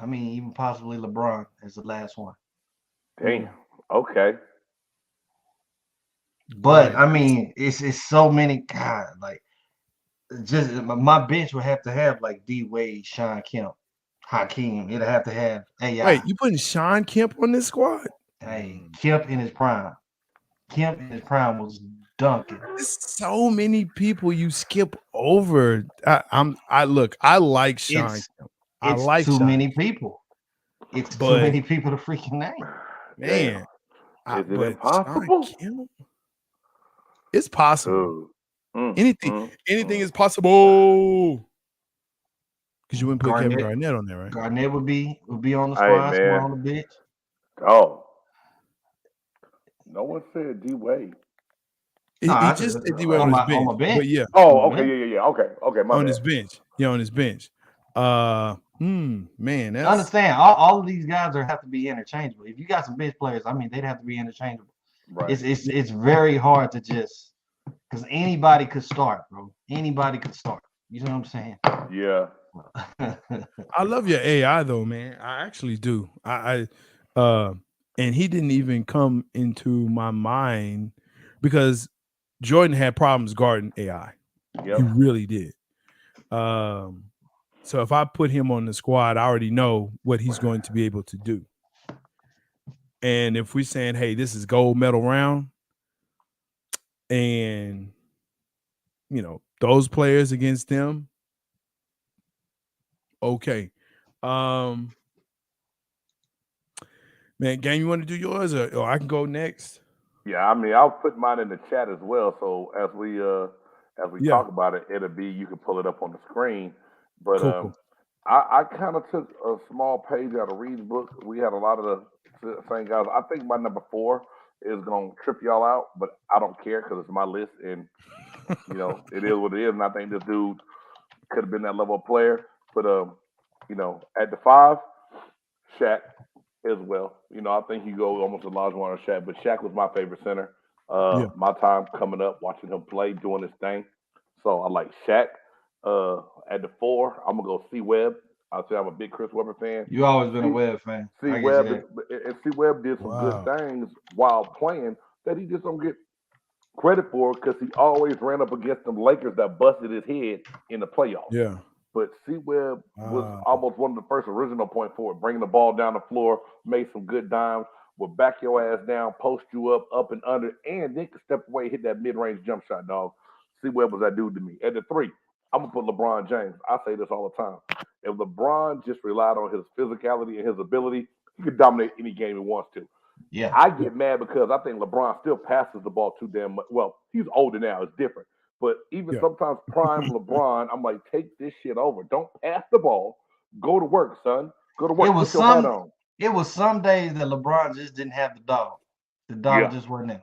even possibly LeBron as the last one. Damn. Okay. But Nice. it's so many. God, like, just my bench would have to have like D Wade, Sean Kemp, Hakeem. It'd have to have AI. Wait, you putting Sean Kemp on this squad? Hey, Kemp in his prime. Kemp in his prime was dunking. There's so many people you skip over. I look, I like Sean It's Kemp. I it's like too Sean many Kemp, people. It's too but many people to freaking name. Damn. man, Is it but Sean impossible? Kemp, it's possible. Dude. Anything, anything Mm. is possible. Because you wouldn't put Kevin Garnett Garnett on there, right? Garnett would be on the Hey, squad, somewhere man. on the bench. Oh. No one said D Wade. No, He I just said said D-Wade on his on bench, my bench. but yeah, On my Oh, okay, bench. yeah. Okay, my on bad. his bench. Yeah, on his bench. Man, I that's understand. All of these guys have to be interchangeable. If you got some bench players, they'd have to be interchangeable. Right. It's very hard to just, because anybody could start, bro. Anybody could start. You know what I'm Yeah. saying? I love your AI though, man. I actually do. And he didn't even come into my mind because Jordan had problems guarding AI. Yep. He really did. So if I put him on the squad, I already know what he's going to be able to do. And if we're saying, hey, this is gold medal round, and those players against them, okay. Man, Gang, you want to do yours, or I can go next? Yeah, I mean, I'll put mine in the chat as well. So as we Yeah, talk about it, it'll be you can pull it up on the screen. But cool, cool. I kind of took a small page out of Reed's book. We had a lot of the same guys. I think my number 4 is gonna trip y'all out, but I don't care because it's my list, and it is what it is. And I think this dude could have been that level of player. But at the 5, Shaq as well. I think you go almost a large one on Shaq, but Shaq was my favorite center. Yeah, My time coming up, watching him play, doing his thing. So I like Shaq. At the 4, I'm gonna go C Webb. I'll say I'm a big Chris Webber fan. You always been a C, Web fan. C I get you Webb that. and C Webb did some good wow, things while playing that he just don't get credit for because he always ran up against them Lakers that busted his head in the playoffs. yeah, But C Webb was wow, almost one of the first original point forward, bringing the ball down the floor, made some good dimes, would back your ass down, post you up and under, and then could step away, hit that mid range jump shot, dog. C Webb was that dude to me. At the 3, I'm gonna put LeBron James. I say this all the time. If LeBron just relied on his physicality and his ability, he could dominate any game he wants to. Yeah. I get mad because I think LeBron still passes the ball too damn much. Well, he's older now, it's different. But even Yeah. sometimes prime LeBron, I'm like, take this shit over. Don't pass the ball. Go to work, son. Go to work. Put your hat on. It was some days that LeBron just didn't have the dog. The dog just wasn't there.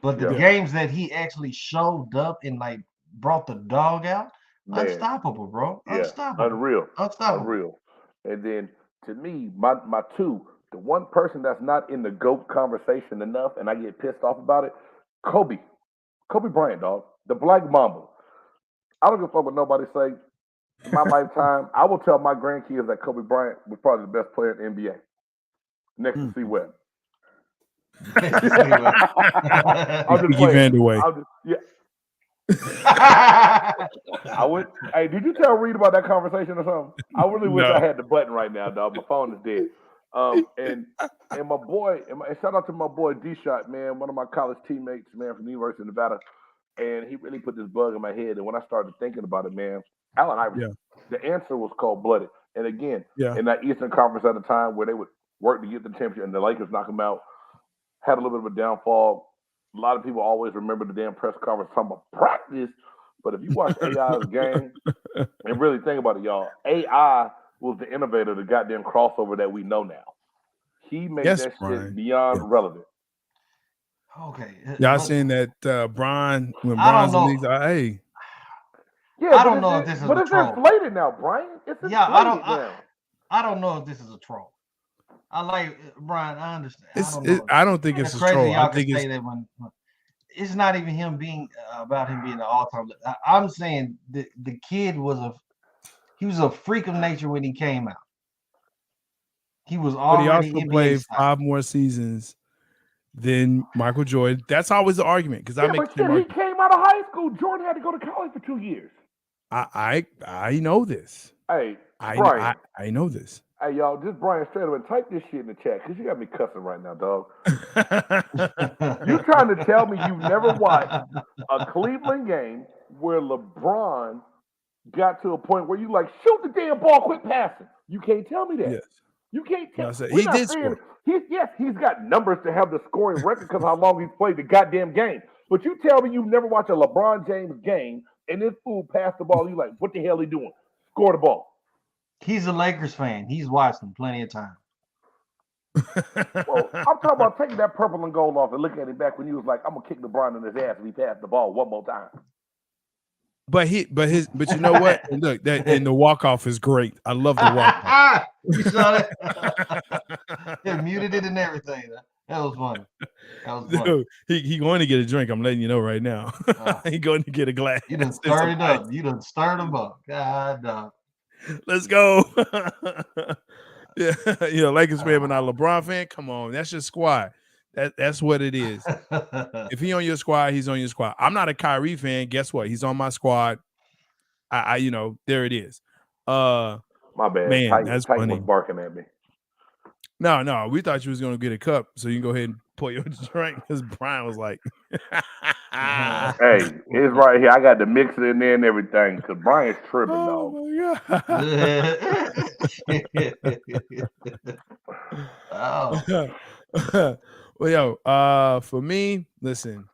But the games that he actually showed up and like brought the dog out, Man. unstoppable, bro. Yeah. Unstoppable. Unreal. And then to me, my two, the one person that's not in the GOAT conversation enough, and I get pissed off about it, Kobe. Kobe Bryant, dog. The Black Mamba. I don't give a fuck what nobody say. In my lifetime, I will tell my grandkids that Kobe Bryant was probably the best player in the NBA. Next to C. Webb. I'm just playing. I would. Hey, did you tell Reed about that conversation or something? I really wish I had the button right now, dog. My phone is dead. And my boy, and shout out to my boy D-Shot, man, one of my college teammates, man, from the University of Nevada. And he really put this bug in my head. And when I started thinking about it, man, Allen Iverson, the answer was cold-blooded. And again, in that Eastern Conference at the time where they would work to get the championship and the Lakers knock them out, had a little bit of a downfall. A lot of people always remember the damn press conference talking about practice. But if you watch AI's game and really think about it, y'all, AI was the innovator, the goddamn crossover that we know now. He made that shit beyond relevant. Okay. Y'all saying that Brian, when Brian's in these, hey. Yeah, I don't know if this is a troll. But it's inflated now, Brian. It's inflated now. I don't know if this is a troll. I like Brian. I understand. I don't think it's a troll. I think it's that when it's not even him being about him being an all-time. I'm saying the kid was a freak of nature when he came out. He was already. But he also played 5 more seasons than Michael Jordan. That's always the argument because he came out of high school. Jordan had to go to college for 2 years. I know this. Hey, Brian. I know this. Hey, y'all, just Brian Strayman, type this shit in the chat because you got me cussing right now, dog. You trying to tell me you've never watched a Cleveland game where LeBron got to a point where you like, shoot the damn ball, quit passing. You can't tell me that. Yes. You can't tell me. He did score. He's got numbers to have the scoring record because how long he's played the goddamn game. But you tell me you've never watched a LeBron James game and this fool passed the ball. You like, what the hell he doing? Score the ball. He's a Lakers fan. He's watched them plenty of times. Well, I'm talking about taking that purple and gold off and looking at him back when he was like, I'm gonna kick LeBron in his ass if he passed the ball one more time. But you know what? And look, and the walk-off is great. I love the walk-off. You saw that? They muted it and everything. That was funny. Dude, he going to get a drink. I'm letting you know right now. He going to get a glass. You done stirred it up. You done stirred him up. God dog. Let's go. Yeah, Lakers fan but not LeBron fan. Come on, that's your squad. That's what it is. If he on your squad, he's on your squad. I'm not a Kyrie fan. Guess what? He's on my squad. I there it is. My bad. Man, Titan, that's Titan funny. was barking at me. No, we thought you was gonna get a cup, so you can go ahead and pour your drink. Because Brian was like, "Hey, it's right here. I got the mixer in there and everything." Because Brian's tripping, dog. Oh. Well, for me, listen.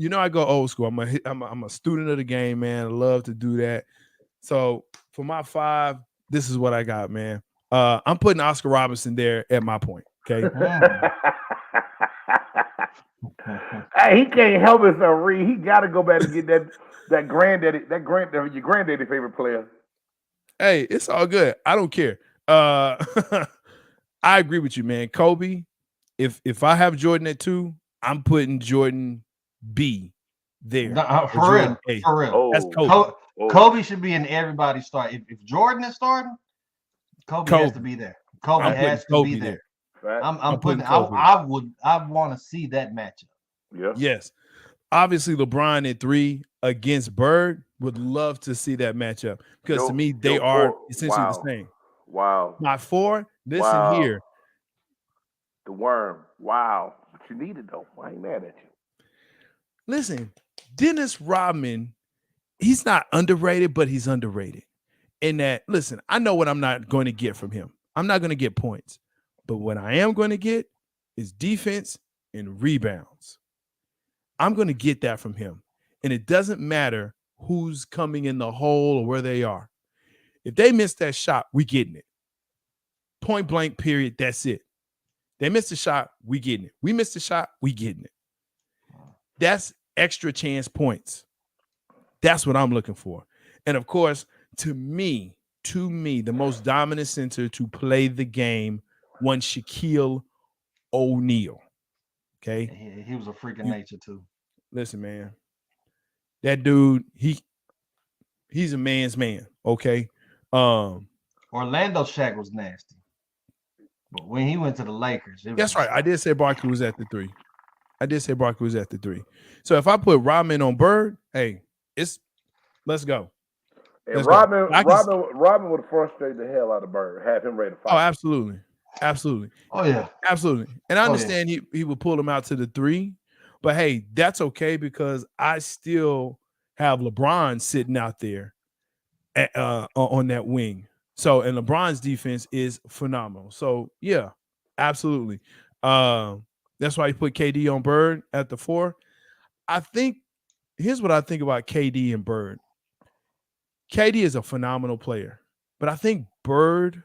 I go old school. I'm a student of the game, man. I love to do that. So for my 5, this is what I got, man. I'm putting Oscar Robertson there at my point. Okay. Hey, he can't help himself, Reed. He got to go back and get that granddaddy, your granddaddy favorite player. Hey, it's all good. I don't care. I agree with you, man. Kobe. If I have Jordan at 2, I'm putting Jordan B there. For real. Oh, that's Kobe. Kobe should be in everybody's start. If Jordan is starting, Kobe has to be there. Kobe has to be there. Right. I'm putting. I want to see that matchup. Yeah. Yes. Obviously, LeBron at 3 against Bird would love to see that matchup because to me they are essentially the same. Wow. My 4. Listen here. The worm. Wow. But you need it though. I ain't mad at you. Listen, Dennis Rodman. He's not underrated, but he's underrated. In that, listen, I know what I'm not going to get from him. I'm not going to get points. But what I am going to get is defense and rebounds. I'm going to get that from him. And it doesn't matter who's coming in the hole or where they are. If they miss that shot, we getting it. Point blank, period. That's it. They missed the shot, we getting it. We missed the shot, we getting it. That's extra chance points. That's what I'm looking for. And of course, to me, the most dominant center to play the game was Shaquille O'Neal. Okay. He was a freak of nature too. Listen, man. That dude, he's a man's man. Okay. Orlando Shaq was nasty. But when he went to the Lakers, that's right. I did say Barkley was at the 3. So if I put Rodman on Bird, hey, let's go. And Rodman would frustrate the hell out of Bird, have him ready to fight. Oh, absolutely. Oh yeah, absolutely. And I understand he would pull him out to the 3, but hey, that's okay because I still have LeBron sitting out there on that wing. So, and LeBron's defense is phenomenal. So, yeah, absolutely. That's why he put KD on Bird at the 4. I think here's what I think about KD and Bird. KD is a phenomenal player, but I think Bird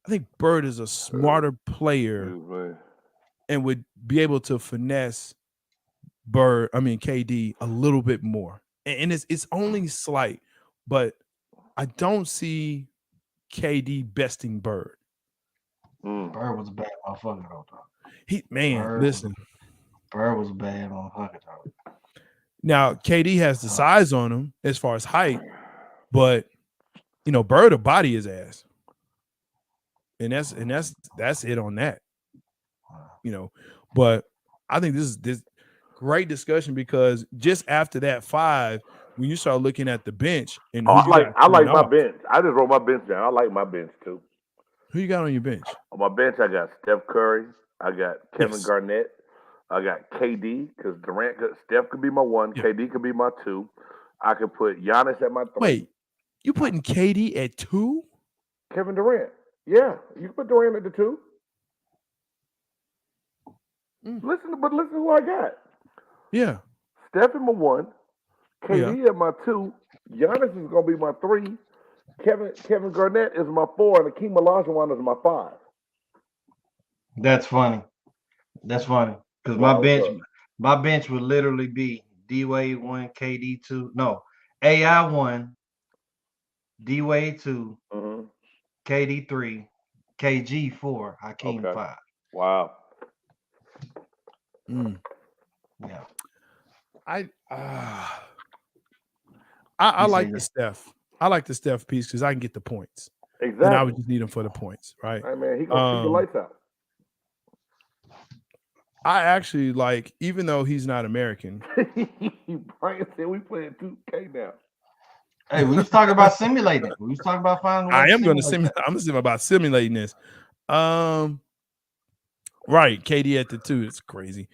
is a smarter player and would be able to finesse KD a little bit more. And it's only slight, but I don't see KD besting Bird. Bird was a bad motherfucker though. Bird was a bad motherfucker though. Now KD has the size on him as far as height, but Bird will body his ass, and that's it on that. But I think this is great discussion because just after that 5. When you start looking at the bench, and I like my bench. I just wrote my bench down. I like my bench too. Who you got on your bench? On my bench, I got Steph Curry. I got Kevin Garnett. I got KD because Steph could be my 1. Yeah. KD could be my 2. I could put Giannis at my 3. Wait, you putting KD at 2? Kevin Durant. Yeah, you can put Durant at the 2. Listen who I got. Yeah. Steph at my 1. KD at my 2, Giannis is gonna be my 3, Kevin Garnett is my 4, and Akeem Olajuwon is my 5. That's funny. Because my bench would literally be D Wade 1, KD 2. No, AI 1, D Wade 2, KD 3, KG 4, Hakeem 5. Wow. Yeah. I like the Steph. I like the Steph piece because I can get the points. Exactly. And I would just need him for the points, right? Hey man, he gonna keep the lights out. I actually like, even though he's not American. Brian said we playing 2K now. Hey, we was talking about simulating. We was talking about finding. I am going to simulate. I'm going to say about simulating this. Right, KD at the 2. It's crazy.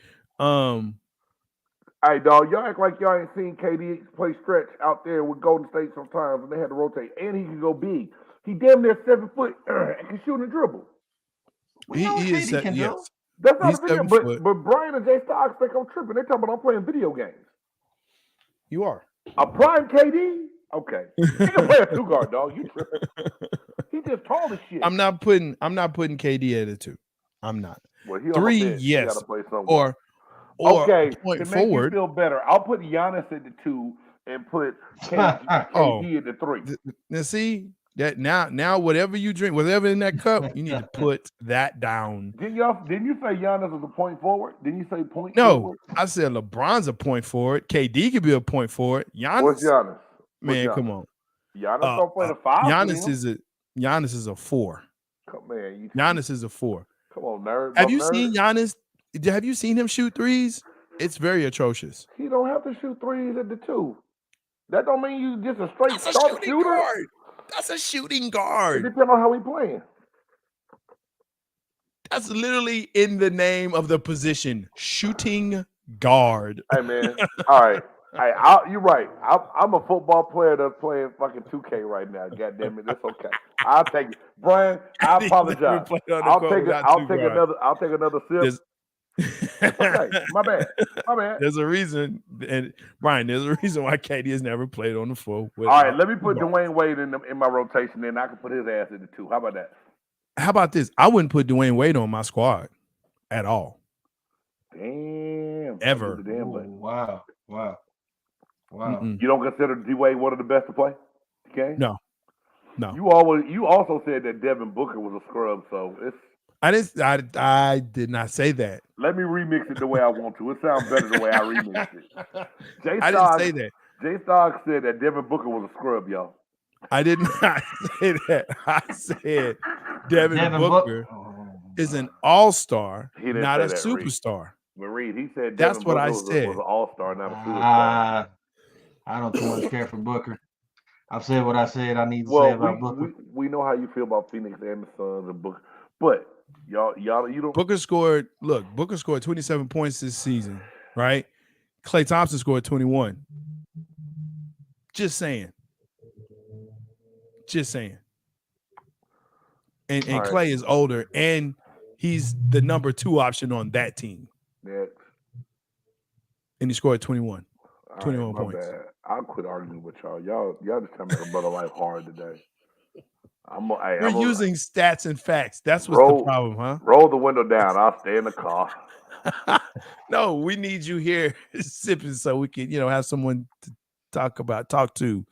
Hey, dog, y'all act like y'all ain't seen KD play stretch out there with Golden State sometimes when they had to rotate, and he can go big. He damn near 7 foot and can shoot and dribble. He is KD can do. That's not a video, but Brian and J-Stogs think I'm tripping. They talking about I'm playing video games. You are. A prime KD? Okay. He can play a 2-guard, dog. You tripping. He just tall as shit. I'm not putting KD at a 2. I'm not. Well, 3, yes. Gotta play somewhere. Or okay, point to forward. Make you feel better, I'll put Giannis at the 2 and put KD at the 3. Now see that now whatever you drink, whatever in that cup, you need to put that down. Didn't you say Giannis was a point forward? Didn't you say point forward? No, I said LeBron's a point forward. KD could be a point forward. Giannis. What's Giannis? Come on. Giannis don't play the 5. Giannis is a 4. Come on, Giannis is a 4. Come on, nerd. Have you seen Giannis? Have you seen him shoot threes? It's very atrocious. He don't have to shoot threes at the 2. That don't mean you just a straight shooter. Guard. That's a shooting guard. It depends on how he playing. That's literally in the name of the position, shooting guard. Hey man, all right. Hey, you're right. I'm a football player that's playing fucking 2K right now. God damn it, that's okay. I'll take it, Brian. I apologize. I'll take another sip. It's okay. My bad. There's a reason, and Brian, there's a reason why KD has never played on the floor. All right, let me put Dwayne Wade in my rotation, and I can put his ass in the 2. How about that? How about this? I wouldn't put Dwayne Wade on my squad at all. Damn. Ever. Wow. Mm-mm. You don't consider D Wade one of the best to play? Okay. No. You also said that Devin Booker was a scrub, so it's. I did not say that. Let me remix it the way I want to. It sounds better the way I remix it. I didn't say that. J-Stogs said that Devin Booker was a scrub, y'all. I did not say that. I said Devin Booker is an all-star, not a superstar. Reed, he said that's Devin what Booker I was said. an all-star, not a superstar. I don't too much care for Booker. I've said what I said I need to say about Booker. We know how you feel about Phoenix and the Suns and Booker, but y'all, you don't. Booker scored 27 points this season, right? Klay Thompson scored 21. Just saying. And right. Klay is older, and he's the number 2 option on that team. Next. And he scored 21. 21 points. Bad. I'll quit arguing with y'all. Y'all just trying to make a brother life hard today. We're using stats and facts. That's what's the problem, huh? Roll the window down. I'll stay in the car. No, we need you here sipping so we can, have someone to talk to.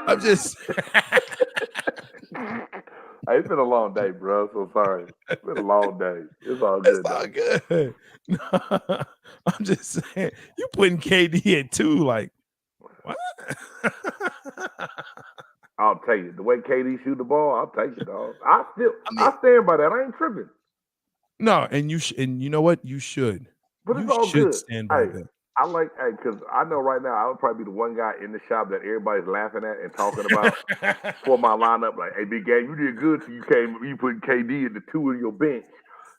I'm just. It's been a long day, bro. So sorry. It's been a long day. It's all good. It's all good. No, I'm just saying, you putting KD at 2, like what? I'll tell you, the way KD shoot the ball, I'll take it, dog. I stand by that. I ain't tripping. No, and you know what? You should. But it's you all should good. Stand by that. I like, because I know right now I would probably be the one guy in the shop that everybody's laughing at and talking about for my lineup. Like, hey, big game, you did good till you put KD in the 2 of your bench.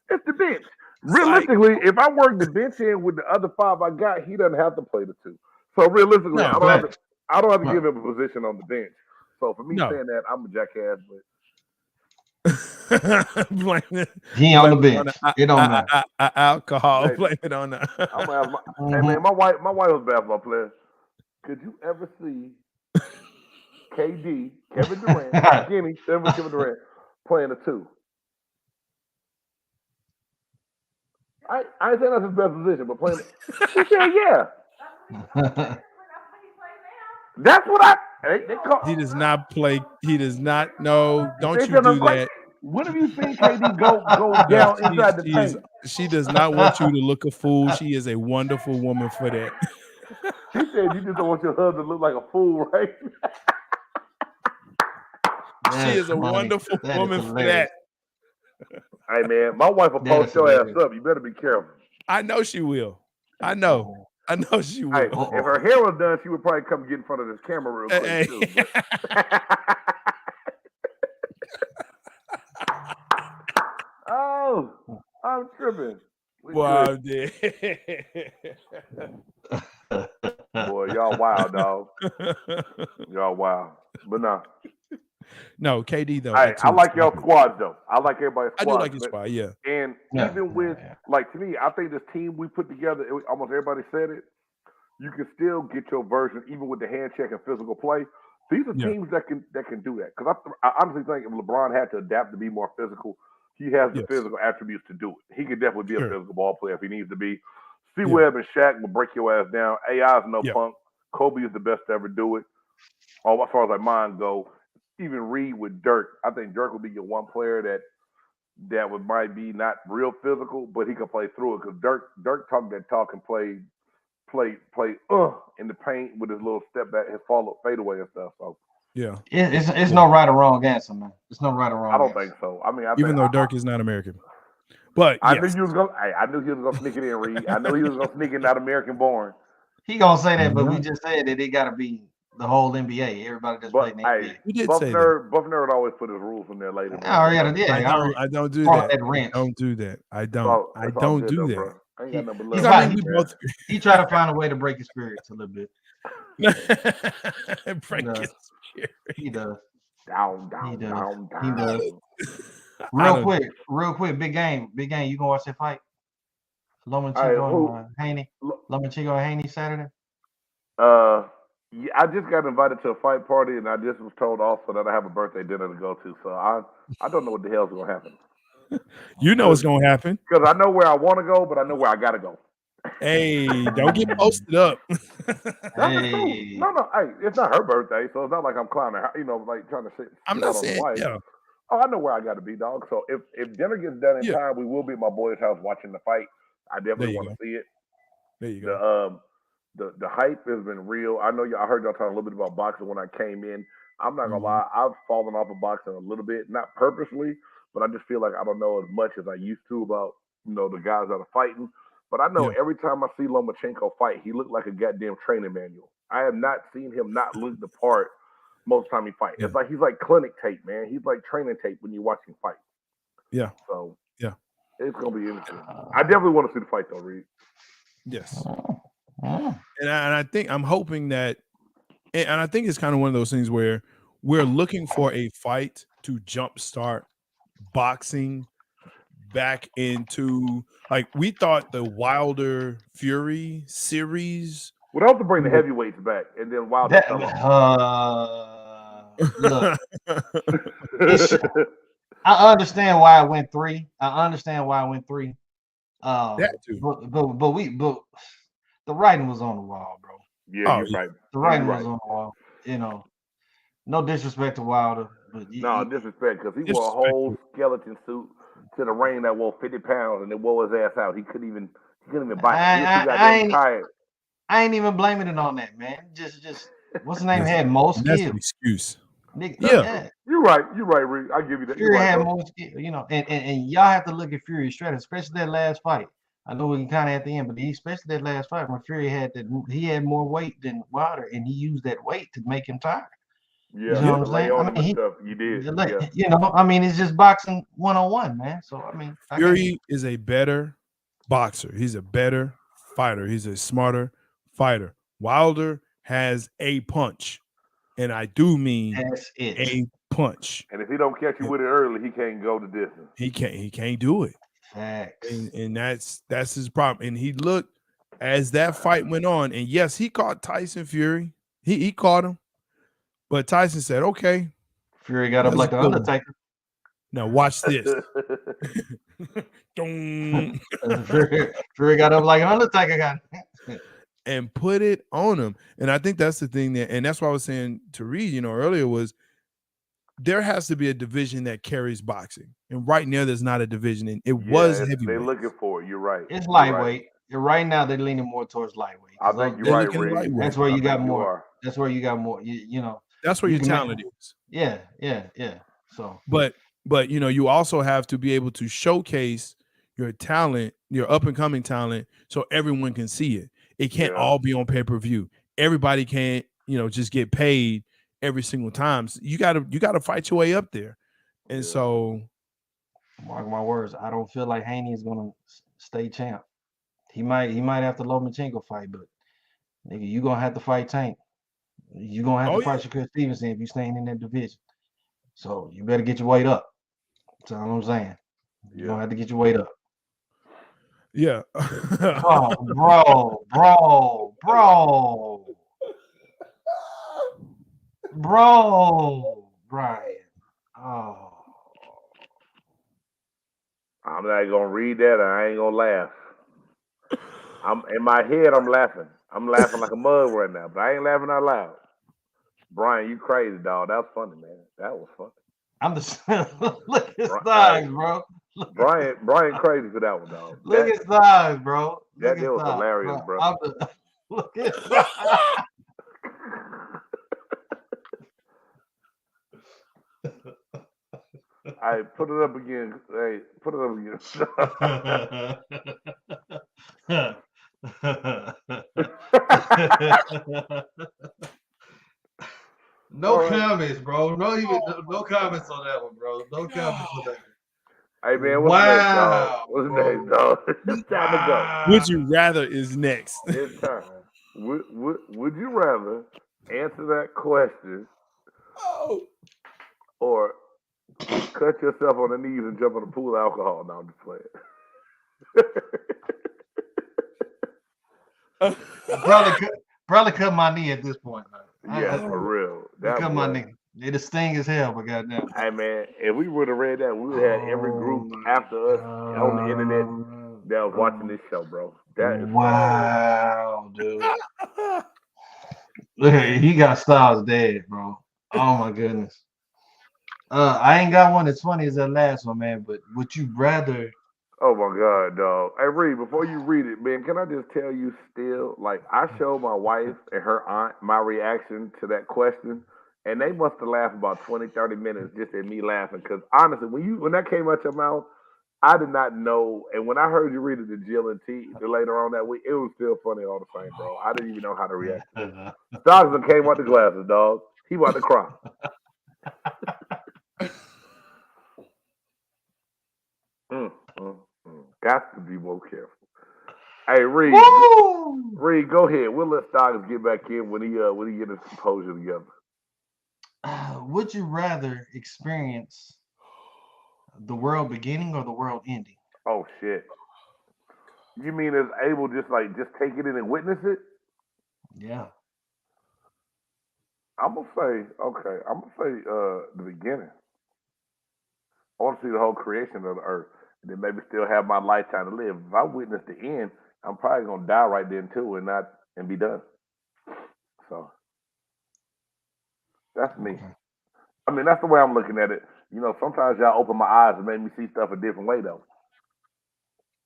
It's the bench. Realistically, if I work the bench in with the other 5 I got, he doesn't have to play the 2. So realistically, I don't have to give him a position on the bench. So for me saying that, I'm a jackass, but. He on the bench. It don't matter. Alcohol. Blame it on that. I'm gonna ask hey man, my wife was a basketball player. Could you ever see KD, Kevin Durant, Kevin Durant playing a 2? I ain't saying that's his best position, but playing. He said yeah. That's what he does not play. He does not know. Don't you do that. When have you seen KD go down inside the paint? She does not want you to look a fool. She is a wonderful woman for that. She said you just don't want your husband to look like a fool, right? She is a wonderful woman for that. Hey man, my wife will post your ass up. You better be careful. I know she will. I know she will. Hey, if her hair was done, she would probably come get in front of this camera real quick too. Oh, I'm tripping. Wow, dude. Boy, y'all wild, dog. Y'all wild. But nah. No, KD though. I like y'all squads though. I like everybody's squad. I do like your squad, yeah. And even with like, to me, I think this team we put together, almost everybody said it. You can still get your version, even with the hand check and physical play. These are teams that can do that. Because I honestly think if LeBron had to adapt to be more physical, he has the physical attributes to do it. He could definitely be a physical ball player if he needs to be. C-Web and Shaq will break your ass down. AI is no punk. Kobe is the best to ever do it. As far as like mine go, even Reed with Dirk. I think Dirk will be your one player that might be not real physical, but he can play through it. Because Dirk talk that talk and play in the paint with his little step back, his fadeaway and stuff. So it's no right or wrong answer, man. It's no right or wrong. I don't think so. I mean, even though Dirk is not American, but I knew he was gonna sneak it in, Reed. I knew he was gonna sneak in, not American born. He gonna say that, but we just said that it gotta be the whole NBA. Everybody just played in the NBA. We did say that. Buff Nerd always put his rules in there later. I don't do that. I don't do that. I don't do that. He tried to find a way to break his spirits a little bit. Break his spirit. He does. Down. He does. Real quick, big game. You gonna watch that fight? right, Lomachenko and Haney. Lomachenko and Haney Saturday. Yeah, I just got invited to a fight party, and I just was told also that I have a birthday dinner to go to. So I don't know what the hell's gonna happen. You know what's gonna happen. Because I know where I want to go, but I know where I gotta go. Hey, don't get posted up. That's true. No. Hey, it's not her birthday, so it's not like I'm clowning her. Like trying to sit I'm out not on the saying, wife. yeah, Oh, I know where I got to be, dog. So if dinner gets done in yeah. time, we will be at my boy's house watching the fight. I There definitely you want go. to see it. There you The go. the hype has been real. I know I heard y'all talking a little bit about boxing when I came in. I'm not gonna Mhm. lie, I've fallen off of boxing a little bit, not purposely, but I just feel like I don't know as much as I used to about the guys that are fighting. But I know Yeah, every time I see Lomachenko fight, he looked like a goddamn training manual. I have not seen him not look the part most time he fight. yeah, It's like he's like clinic tape, man. He's like training tape when you watch him fight. yeah, So yeah. it's gonna be interesting. I definitely want to see the fight though, Reed. Yes. Oh. And I think I'm hoping that, and I think it's kind of one of those things where we're looking for a fight to jumpstart boxing back into, like, we thought the Wilder Fury series. We'd have to bring the would- heavyweights back, and then Wilder That fell off. look, it's I understand why it went 3. I understand why it went 3. that too. But the writing was on the wall, bro. Yeah, Oh you're yeah, right. The Yeah, you're writing was right. on the wall. No disrespect to Wilder, but No disrespect, because he wore a whole disrespectful. skeleton suit to the ring that wore 50 pounds, and it wore his ass out. He couldn't even bite. He was too I goddamn ain't tired. I ain't even blaming it on that, man. Just what's the name had more And that's an skill, excuse. nigga. That's Yeah, true. Yeah, You're right. You're right, Reed. I give you that. You're Fury right, had bro. more skill, and y'all have to look at Fury's strategy, especially that last fight. I know we can kind of at the end, but especially that last fight when Fury he had more weight than Wilder, and he used that weight to make him tired. You Yeah, know yeah, what to I'm lay saying? I on mean, him and stuff. You did. Yeah. it's just boxing 101, man. So I mean, I can't. Fury is a better boxer. He's a better fighter. He's a smarter fighter. Wilder has a punch, and I do mean That's it. a punch. And if he don't catch you with it early, he can't go the distance. He can't do it. Facts. And that's his problem. And he looked, as that fight went on, and yes, he caught Tyson Fury. He caught him, but Tyson said, "Okay, Fury got that up was a like the good one. Undertaker. Now watch this." Dong. Fury got up like an Undertaker got. And put it on him. And I think that's the thing and that's what I was saying to Reed, earlier, was there has to be a division that carries boxing. And right now there's not a division, and it was Yeah, they're heavyweight. looking for it. You're right. It's You're right. lightweight. And right now they're leaning more towards lightweight. I think you're They're right, looking at Reed. lightweight. That's where I you got think you more. are. That's where you got more. You know. That's where You your can make. talent is. Yeah. So. But you also have to be able to showcase your talent, your up and coming talent, so everyone can see it. It can't Yeah. all be on pay-per-view. Everybody can't, just get paid every single time. So you gotta fight your way up there. And Yeah. so, Mark my words. I don't feel like Haney is gonna stay champ. He might have to Lomachenko fight, but nigga, you gonna have to fight Tank. You gonna have to oh yeah, fight Shakur Stevenson if you staying in that division. So you better get your weight up. That's all I'm saying. You're gonna Yeah. have to get your weight up. yeah. Oh, bro, Brian. Oh, I'm not gonna read that. I ain't gonna laugh. I'm in my head. I'm laughing. I'm laughing like a mug right now, but I ain't laughing out loud. Brian, you crazy, dog. That was funny, man. That was funny. I'm just look at his Hey, thighs, bro. Brian, crazy for that one, dog. Look at his thighs, bro. Look That at deal his was thighs, hilarious, bro. look at his thighs. Hey, put it up again. Hey, put it up again. No comments, bro. No comments on that one, bro. No comments on that one. Hey man, what's next, dog? Wow, What's bro. next, dog? It's time to go. Would you rather is next. It's time. Would you rather answer that question Oh. or cut yourself on the knees and jump in the pool of alcohol? No, I'm just playing. Probably cut my knee at this point. Yeah, for real. That Cut my was. knee. It'll sting as hell, but goddamn. Hey man, if we would have read that, we would have had every Oh group my after us on the internet that was watching God. this show, bro. That is Wow, dude. Look, he got Styles dead, bro. Oh my goodness. I ain't got one as funny as that last one, man. But would you rather? oh my god, dog. Hey Reed, before you read it, man, can I just tell you still, like I showed my wife and her aunt my reaction to that question, and they must have laughed about 20, 30 minutes just at me laughing. Cause honestly, when that came out your mouth, I did not know, and when I heard you read it to Jill and T the later on that week, it was still funny all the same, bro. I didn't even know how to react to it. Stockton came out the glasses, dog. He about to cry. Mm, mm, mm. Got to be more careful. Hey, Reed, Woo! Reed, go ahead. We'll let Stockton get back in when he get his composure together. Would you rather experience the world beginning or the world ending? Oh shit. You mean as able just take it in and witness it? Yeah. I'm gonna say okay. I'm gonna say the beginning. I want to see the whole creation of the earth, and then maybe still have my lifetime to live. If I witness the end, I'm probably gonna die right then too, and be done. So that's me. Okay. I mean, that's the way I'm looking at it. You know, sometimes y'all open my eyes and make me see stuff a different way, though.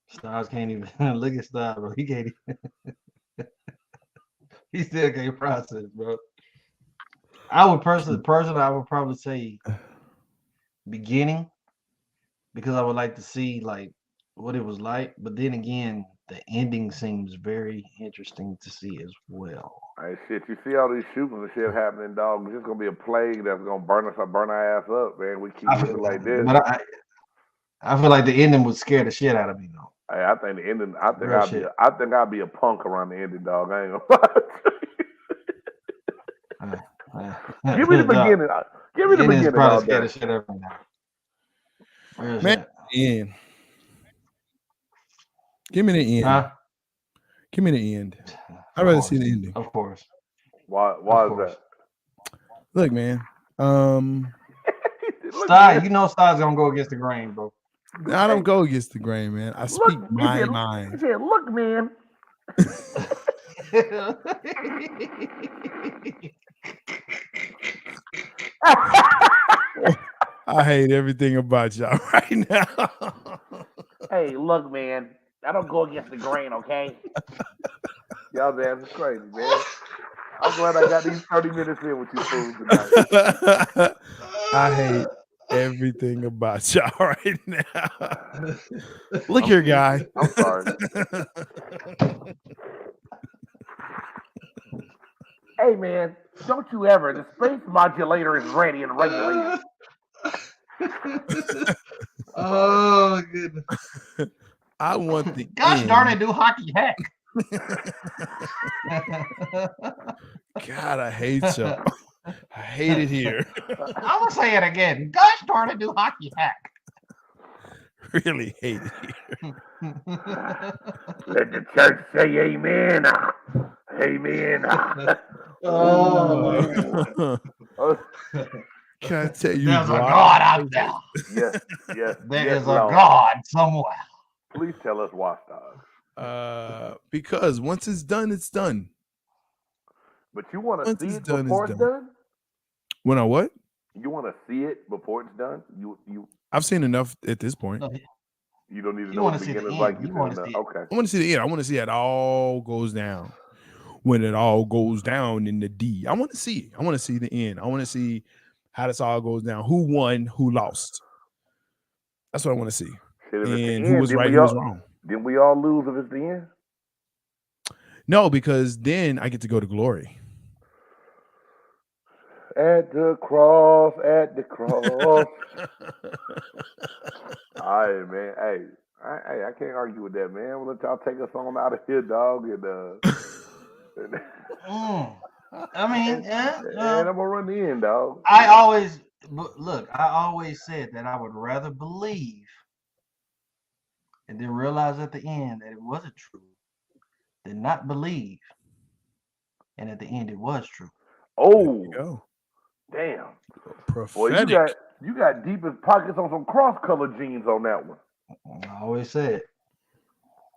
Styles can't even look at Styles, bro. He can't even, he still can't process, bro. I would personally, I would probably say beginning because I would like to see like what it was like. But then again, the ending seems very interesting to see as well. Hey, shit, you see all these shootings and shit happening, dog. It's just gonna be a plague that's gonna burn our ass up, man. We keep living like this. But I feel like the ending would scare the shit out of me though. Hey, I think the ending. I think Real shit. I think I'll be a punk around the ending, dog. I ain't gonna lie. Give me the Dog, beginning. Give me the ending is beginning probably all scare day. the shit out of me now. Real Man, shit. end. Give me the end. Huh? Give me the end. I'd Of rather course. see the ending. Of course. Why Of is course. that? Look, man. Look, Sty, man. you know Sty's gonna go against the grain, bro. I don't Hey, go against the grain, man. I look. speak He my said, mind. look, man. I hate everything about y'all right now. Hey, look, man. I don't go against the grain, okay? Y'all ass is crazy, man. I'm glad I got these 30 minutes in with you fools tonight. I hate everything about y'all right now. Look I'm, here, guy. I'm sorry. Hey, man, don't you ever. The space modulator is ready and regulated. Oh goodness. I want the Gosh end. darn it, do hockey hack. God, I hate y'all. I hate it here. I'm gonna say it again. Gosh darn it, do hockey hack. Really hate it here. Let the church say amen. Amen. Oh, Can I tell you there's a why? God out there. Yes, yes, There yes, is a Lord. God somewhere. Please tell us why, Stars. Because once it's done, it's done. But you want to Once see it's it done, before it's it's done. done? When I what? You want to see it before it's done? I've seen enough at this point. No, You don't need to you know want what to the see the beginning is end. like. You You said want to enough. see it. Okay. I want to see the end. I want to see it all goes down. When it all goes down in the D. I want to see it. I want to see the end. I want to see how this all goes down. Who won, who lost. That's what I want to see. Shit, if it's the And who end, was right, who was wrong. Didn't we all lose if it's the end? No, because then I get to go to glory. At the cross, at the cross. All right, man. Hey, I can't argue with that, man. We'll let y'all take us on out of here, dog. I mean, And I'm gonna run the end, dog. I always said that I would rather believe and then realize at the end that it wasn't true did not believe, and at the end it was true. Oh, Go. damn. Boy, Prophetic. you got deepest pockets on some cross color jeans on that one. I always said,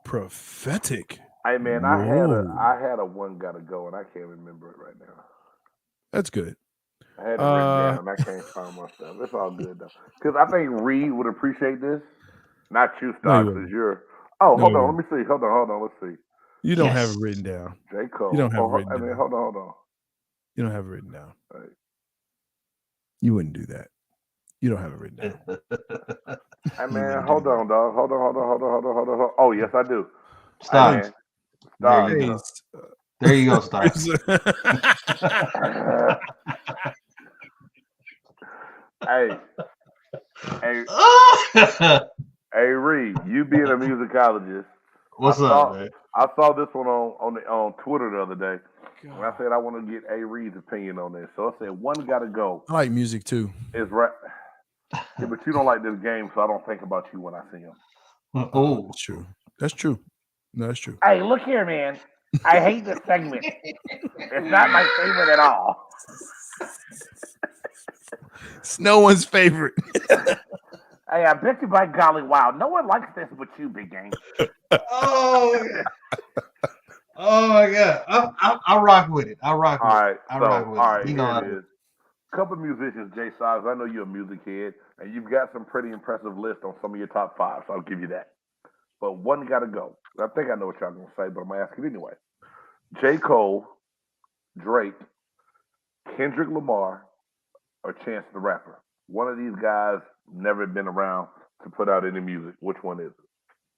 Prophetic. Hey man, Whoa. I had a one gotta go and I can't remember it right now. That's good. I had it written down and I can't find my stuff. It's all good though. Because I think Reed would appreciate this. Not you, No, he Stocks, wouldn't. as you're. Oh, No, hold he on. Let wouldn't. me see. Hold on. Let's see. You don't have it yes. written down. J. Cole. You don't have it Oh, written I mean, down. hold on. You don't have it written down. Right. You wouldn't do that. You don't have it written down. Hey You man, wouldn't hold do on, dog. Hold on. Oh, yes, I do. Hey Stop. man. There Stop. you Hey, go. There you go, Stop. hey, hey, hey, Reed, you being a musicologist. What's up, man? I saw this one on Twitter the other day. And I said I want to get A. Reed's opinion on this. So I said one gotta go. I like music too. Is right. Yeah, but you don't like this game, so I don't think about you when I see him. Oh, That's true. That's true. No, that's true. Hey, look here, man. I hate this segment. It's not my favorite at all. It's no one's favorite. Hey, I bet you by golly, wow, no one likes this but you, Big Game. oh, oh my God! I rock with it. I rock with All it. right, I so rock with all it. right, You know, here it is. Couple musicians, J-Stogs. I know you're a music head, and you've got some pretty impressive lists on some of your top five, so I'll give you that. But one got to go. I think I know what y'all gonna say, but I'm gonna ask it anyway. J. Cole, Drake, Kendrick Lamar, or Chance the Rapper. One of these guys never been around to put out any music. Which one is it?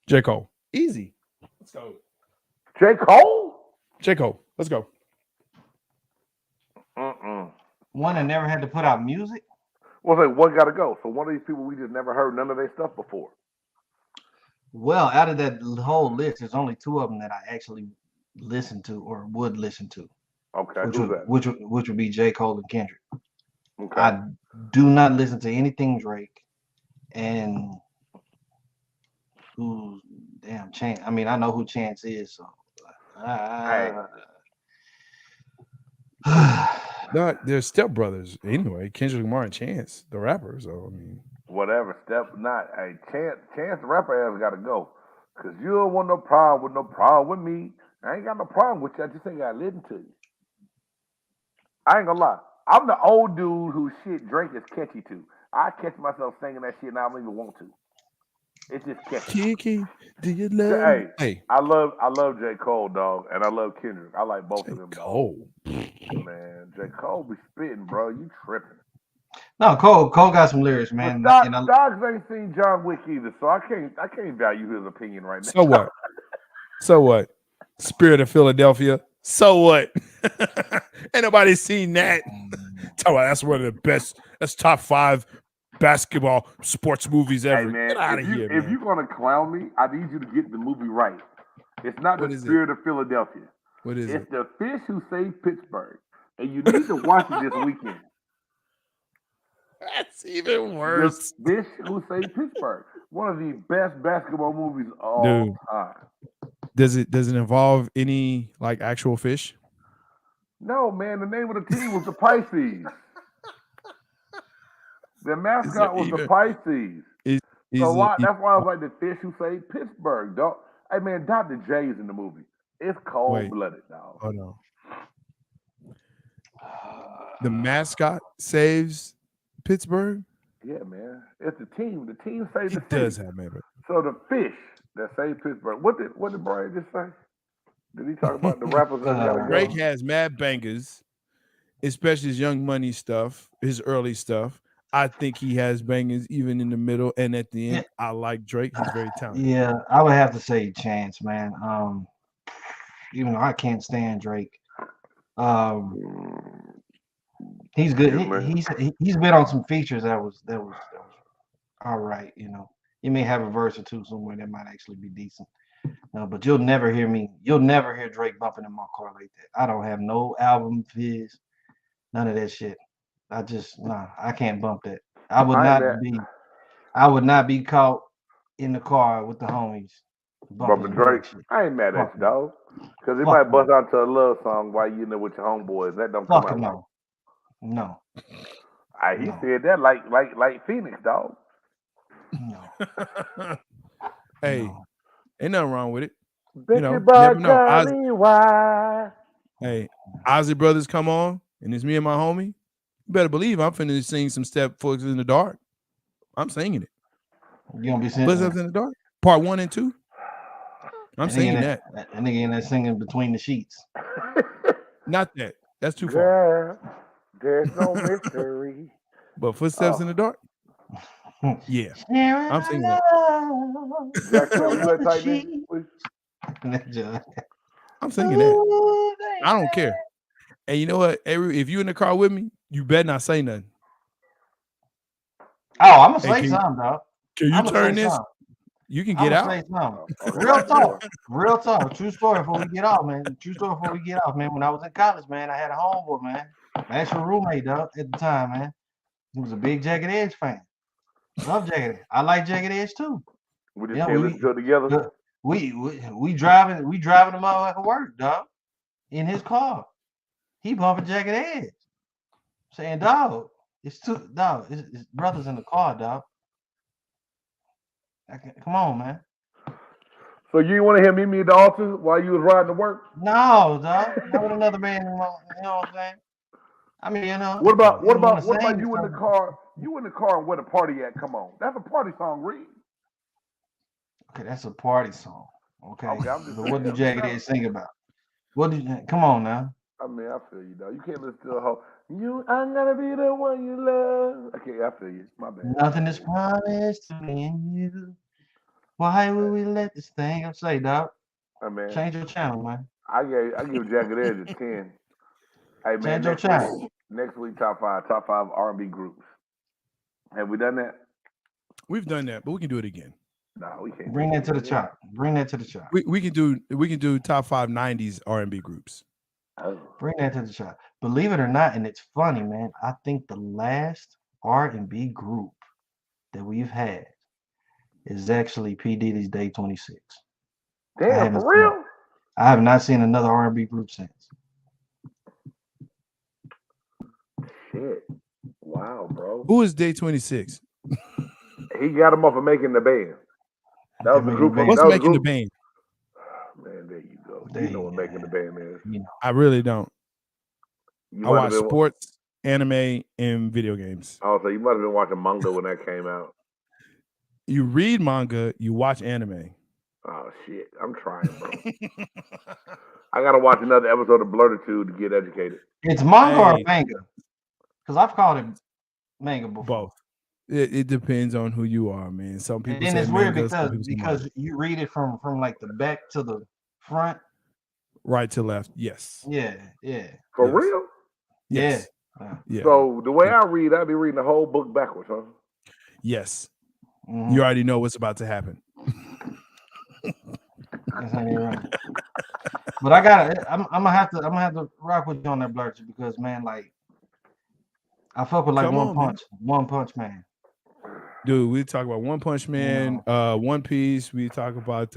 J. Cole. Easy. Let's go. J. Cole? J. Cole. Let's go. one that never had to put out music. Well, like one got to go. So one of these people we just never heard none of their stuff before. Well, out of that whole list, there's only two of them that I actually listen to or would listen to. Okay, which who's would that? which would be J. Cole and Kendrick. Okay. I do not listen to anything Drake and who damn Chance. I mean, I know who Chance is, so No, they're stepbrothers anyway. Kendrick Lamar and Chance, the rapper. So I mean, Whatever, step not. Hey, Chance the Rapper has got to go. Because you don't want no problem with me. I ain't got no problem with you. I just ain't got to listen to you. I ain't gonna lie. I'm the old dude whose shit Drake is catchy to. I catch myself singing that shit and I don't even want to. It's just catchy. Kiki, do you love? Hey, I love J. Cole, dog, and I love Kendrick. I like both J. of them, dog. Cole. Man, J. Cole be spitting, bro. You tripping. no, Cole got some lyrics, man. But And Dogs ain't seen John Wick either, so I can't value his opinion right now. So what? So what? Spirit of Philadelphia. So what? Ain't nobody seen that. Tell me, that's one of the best. That's top 5 basketball sports movies ever. Hey man, Get out of here, if man. you're gonna clown me, I need you to get the movie right. It's not What the is it? Spirit of Philadelphia. What is It's it? the Fish Who Saved Pittsburgh, and you need to watch it this weekend. That's even The worse. Fish Who Saved Pittsburgh, one of the best basketball movies of all Dude. time. Does it involve any like actual fish? No, man, the name of the team was the Pisces. The mascot was the Pisces. Is That's why I was like the Fish Who Saved Pittsburgh, dog. Hey man, Dr. J's in the movie. It's cold blooded, dog. Hold on. The mascot saves Pittsburgh. Yeah, man. It's the team. The team saved the It does city. have maybe. So the fish that saved Pittsburgh. What did Brian just say? Did he talk about the rappers that gotta Drake go? has mad bangers, especially his Young Money stuff, his early stuff. I think he has bangers even in the middle and at the end. I like Drake. He's very talented. yeah, I would have to say Chance, man. Even though I can't stand Drake, he's good. He's been on some features that was all right. You know, you may have a verse or two somewhere that might actually be decent. But you'll never hear Drake bumping in my car like that. I don't have no album of his, none of that shit. I can't bump that. I would not be caught in the car with the homies Bumping Drake. I ain't mad at you, dog. Because he Fuck might no. bust out to a love song while you in there with your homeboys. That don't come Fuck out right. no. He No. said that like Phoenix, dog. No. Hey, No. ain't nothing wrong with it. Bet know, you by never know. golly, why? Hey, Ozzy Brothers come on, and it's me and my homie. You better believe I'm finna sing some Footsteps in the Dark. I'm singing it. You gonna be singing Footsteps in the Dark, part 1 and 2. I'm singing that. That nigga in there singing between the sheets. Not that. That's too far. Girl, there's no mystery. But Footsteps in the Dark, yeah, I'm singing that. Jack, will you let tighten in, please? I'm singing that. I don't care. And you know what? If you in the car with me, you better not say nothing. Oh, I'm gonna Hey, say something, dog. Can you I'ma turn say this? something. You can get I'm out. gonna say something. Real talk. Real talk. True story before we get off, man. True story before we get off, man. When I was in college, man, I had a homeboy, man. My actual roommate, dog, at the time, man. He was a big Jagged Edge fan. Love Jagged Edge. I like Jagged Edge too. We just can't listen to it together. We driving him out at work, dog. In his car. He bumping Jagged Edge. Saying, dog, it's brothers in the car, dog. Come on, man. So you want to hear me at the altar while you was riding to work? No, dog. Not with another man. You know what I'm saying? I mean, What about you in the car? You in the car and where the party at? Come on, that's a party song, Reed. Okay, that's a party song. Okay. But what do Jagged Edge sing about? Come on now. I mean, I feel you, though. You can't listen to a whole. I'm gonna be the one you love. Okay, I feel you. My bad. Nothing is promised to me and you. Why would we let this thing? I'm saying, dog. Hey, man. Change your channel, man. I give Jagged Edge a 10. Hey, man. Change your channel. Next week, top five R&B groups. Have we done that? We've done that, but we can do it again. No, we can't. Bring that to the chart. Bring that to the chart. We can do top 5 90s R&B groups. Oh. Bring that to the chart. Believe it or not, and it's funny, man. I think the last R&B group that we've had is actually P. Diddy's Day 26. Damn, for real? I have not seen another R&B group since. Shit. Wow, bro. Who is Day 26? He got him off of Making the Band. That was the group. What's Making the Band? Man, there you go. You know what Making the Band is. You know. I really don't. I watch sports, anime, and video games. Oh, so you might have been watching manga when that came out. You read manga, you watch anime. Oh, shit. I'm trying, bro. I got to watch another episode of Blurtitude to get educated. It's manga or manga? Because I've called it manga before. Both. It depends on who you are, man. Some people say it's manga, weird because you read it from like the back to the front. Right to left. Yes. Yeah. For real? Yes. Yeah. So the way I read, I be reading the whole book backwards, huh? Yes. Mm-hmm. You already know what's about to happen. That's how you're right. But I'm gonna have to rock with you on that, Blurch, because man, like I fuck with like One Punch Man. Dude, we talk about One Punch Man, One Piece. We talk about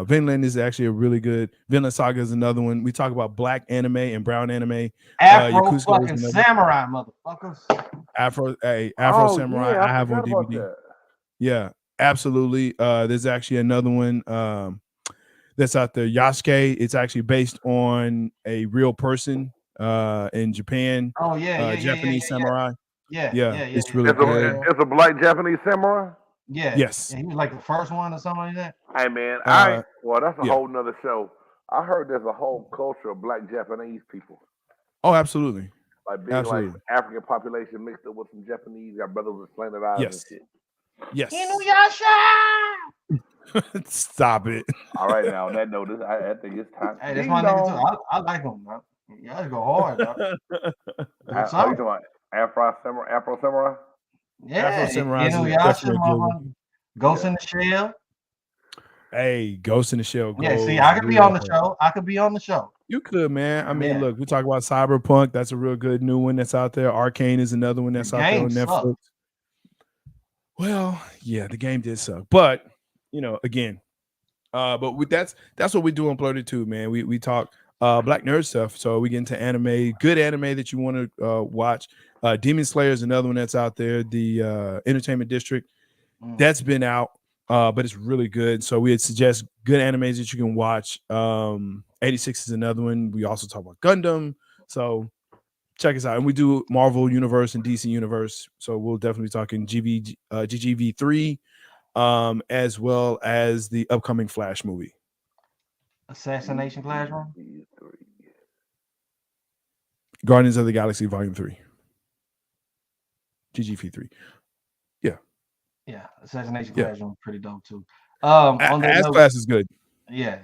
Vinland is actually a really good. Vinland Saga is another one. We talk about black anime and brown anime. Afro fucking samurai, motherfuckers. Afro Samurai. Yeah, I have on DVD. Yeah, absolutely. There's actually another one that's out there. Yasuke. It's actually based on a real person in Japan. Oh yeah, Japanese samurai. Yeah. It's really good. It's a black Japanese samurai? Yeah. Yes. Yeah, he was like the first one or something like that. Hey, man. That's a whole nother show. I heard there's a whole culture of black Japanese people. Oh, absolutely. Like big like African population mixed up with some Japanese. Got brothers with slanted eyes and shit. Yes. Inuyasha! Stop it. All right, now on that note, I think it's time. Hey, that's my nigga too. I like him, bro. You guys go hard, bro. What's up? Afro Samurai? Yeah, Afro Samurai. Inuyasha, Ghost in the Shell. Hey, Ghost in the Shell. Yeah, see, I could be on the show. You could, man. I mean, look, we talk about Cyberpunk. That's a real good new one that's out there. Arcane is another one that's out there on Netflix. Well, yeah, the game did suck. But, again, But that's what we do on Blurted too, man. We talk black nerd stuff. So we get into anime, good anime that you want to watch. Demon Slayer is another one that's out there. The Entertainment District that's been out, but it's really good. So we would suggest good animes that you can watch. 86 is another one. We also talk about Gundam. So check us out. And we do Marvel Universe and DC Universe. So we'll definitely be talking GGV3, as well as the upcoming Flash movie. Assassination Classroom. Guardians of the Galaxy Volume 3. GGV3. Yeah, Assassination Yeah. Classroom, pretty dope too. On that As note, Class is good. yeah.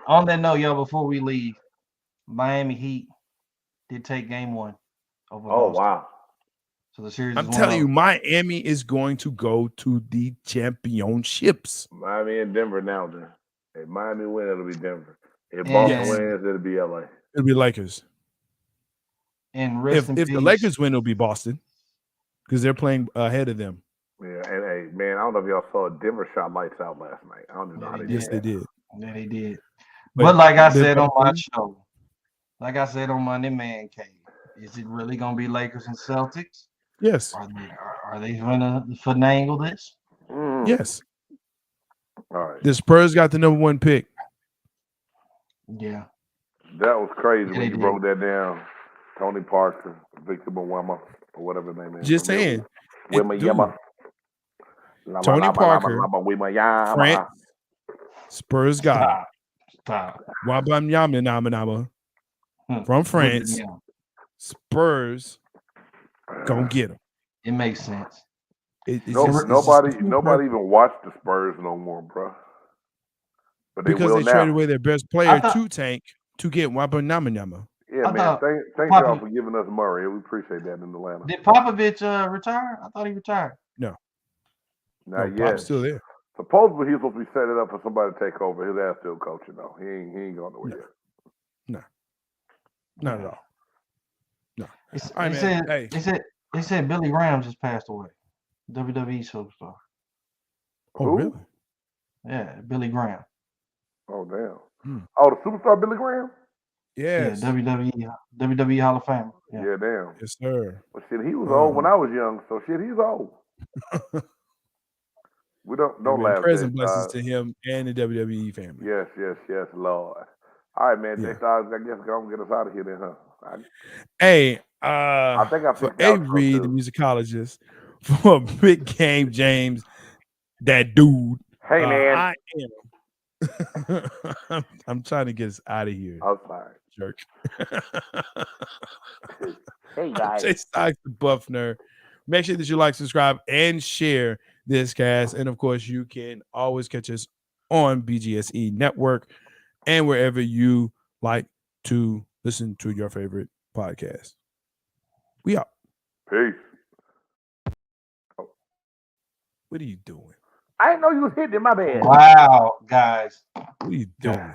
On that note, y'all, before we leave, Miami Heat did take game 1 over Oh Boston. wow. So the series I'm is telling you, 1-0. Miami is going to go to the championships. Miami and Denver now then. If Miami win, it'll be Denver. If And- Boston Yes. wins, it'll be LA. It'll be Lakers. And rest in If peace. the Lakers win, it'll be Boston because they're playing ahead of them. Yeah, and hey, man, I don't know if y'all saw Denver shot lights out last night. I don't even know Yeah, how they they Yes, did they that. did. Yeah, they did. But But like I they're said on my better. show, like I said on Monday Man Cave, is it really gonna be Lakers and Celtics? Yes. Are they gonna finagle this? Yes. All right. The Spurs got the #1 pick. Yeah. That was crazy Yeah, when they you did. broke that down. Tony Parker, Victor Mwema, or whatever his name is. Just saying. Wimanyama. Tony Parker, France, Spurs guy. Stop. Wabanyama from France. Yeah, Spurs gonna get him. it makes sense. It's Nobody too perfect even watched the Spurs no more, bro. But they because will they now. traded away their best player thought- to tank to get Wabanyama. Yeah, I man. thought Thank y'all for giving us Murray. We appreciate that in Atlanta. Did Popovich retire? I thought he retired. No, Not Pop's yet. still there. Supposedly he's supposed to be setting it up for somebody to take over. His ass still coaching though. He ain't going nowhere yet. No, not at all. No. They All right, man. Hey. They said Billy Graham just passed away. WWE superstar. Oh, Who? really? Yeah, Billy Graham. Oh damn. Hmm. Oh, the superstar Billy Graham? Yes. Yeah, WWE Hall of Famer. Yeah. Yeah, damn. Yes, sir. Well, shit, he was old when I was young, so shit, he's old. We don't laugh Prayers at and blessings to him and the WWE family. Yes, Lord. All right, man. Yeah. J-Stogs, I guess go and get us out of here then, huh? Hey, I think I for fixed the A. outro, Reed, too. the musicologist, for Big Game James, that dude. Hey, man. I am. I'm trying to get us out of here, I'm sorry. jerk. Hey, guys. J-Stogs the Buff Nerd. Make sure that you like, subscribe, and share this cast. And of course, you can always catch us on BGSE Network and wherever you like to listen to your favorite podcast. We out. Peace. What are you doing? I didn't know you was hitting my bed. Wow, guys. What are you doing?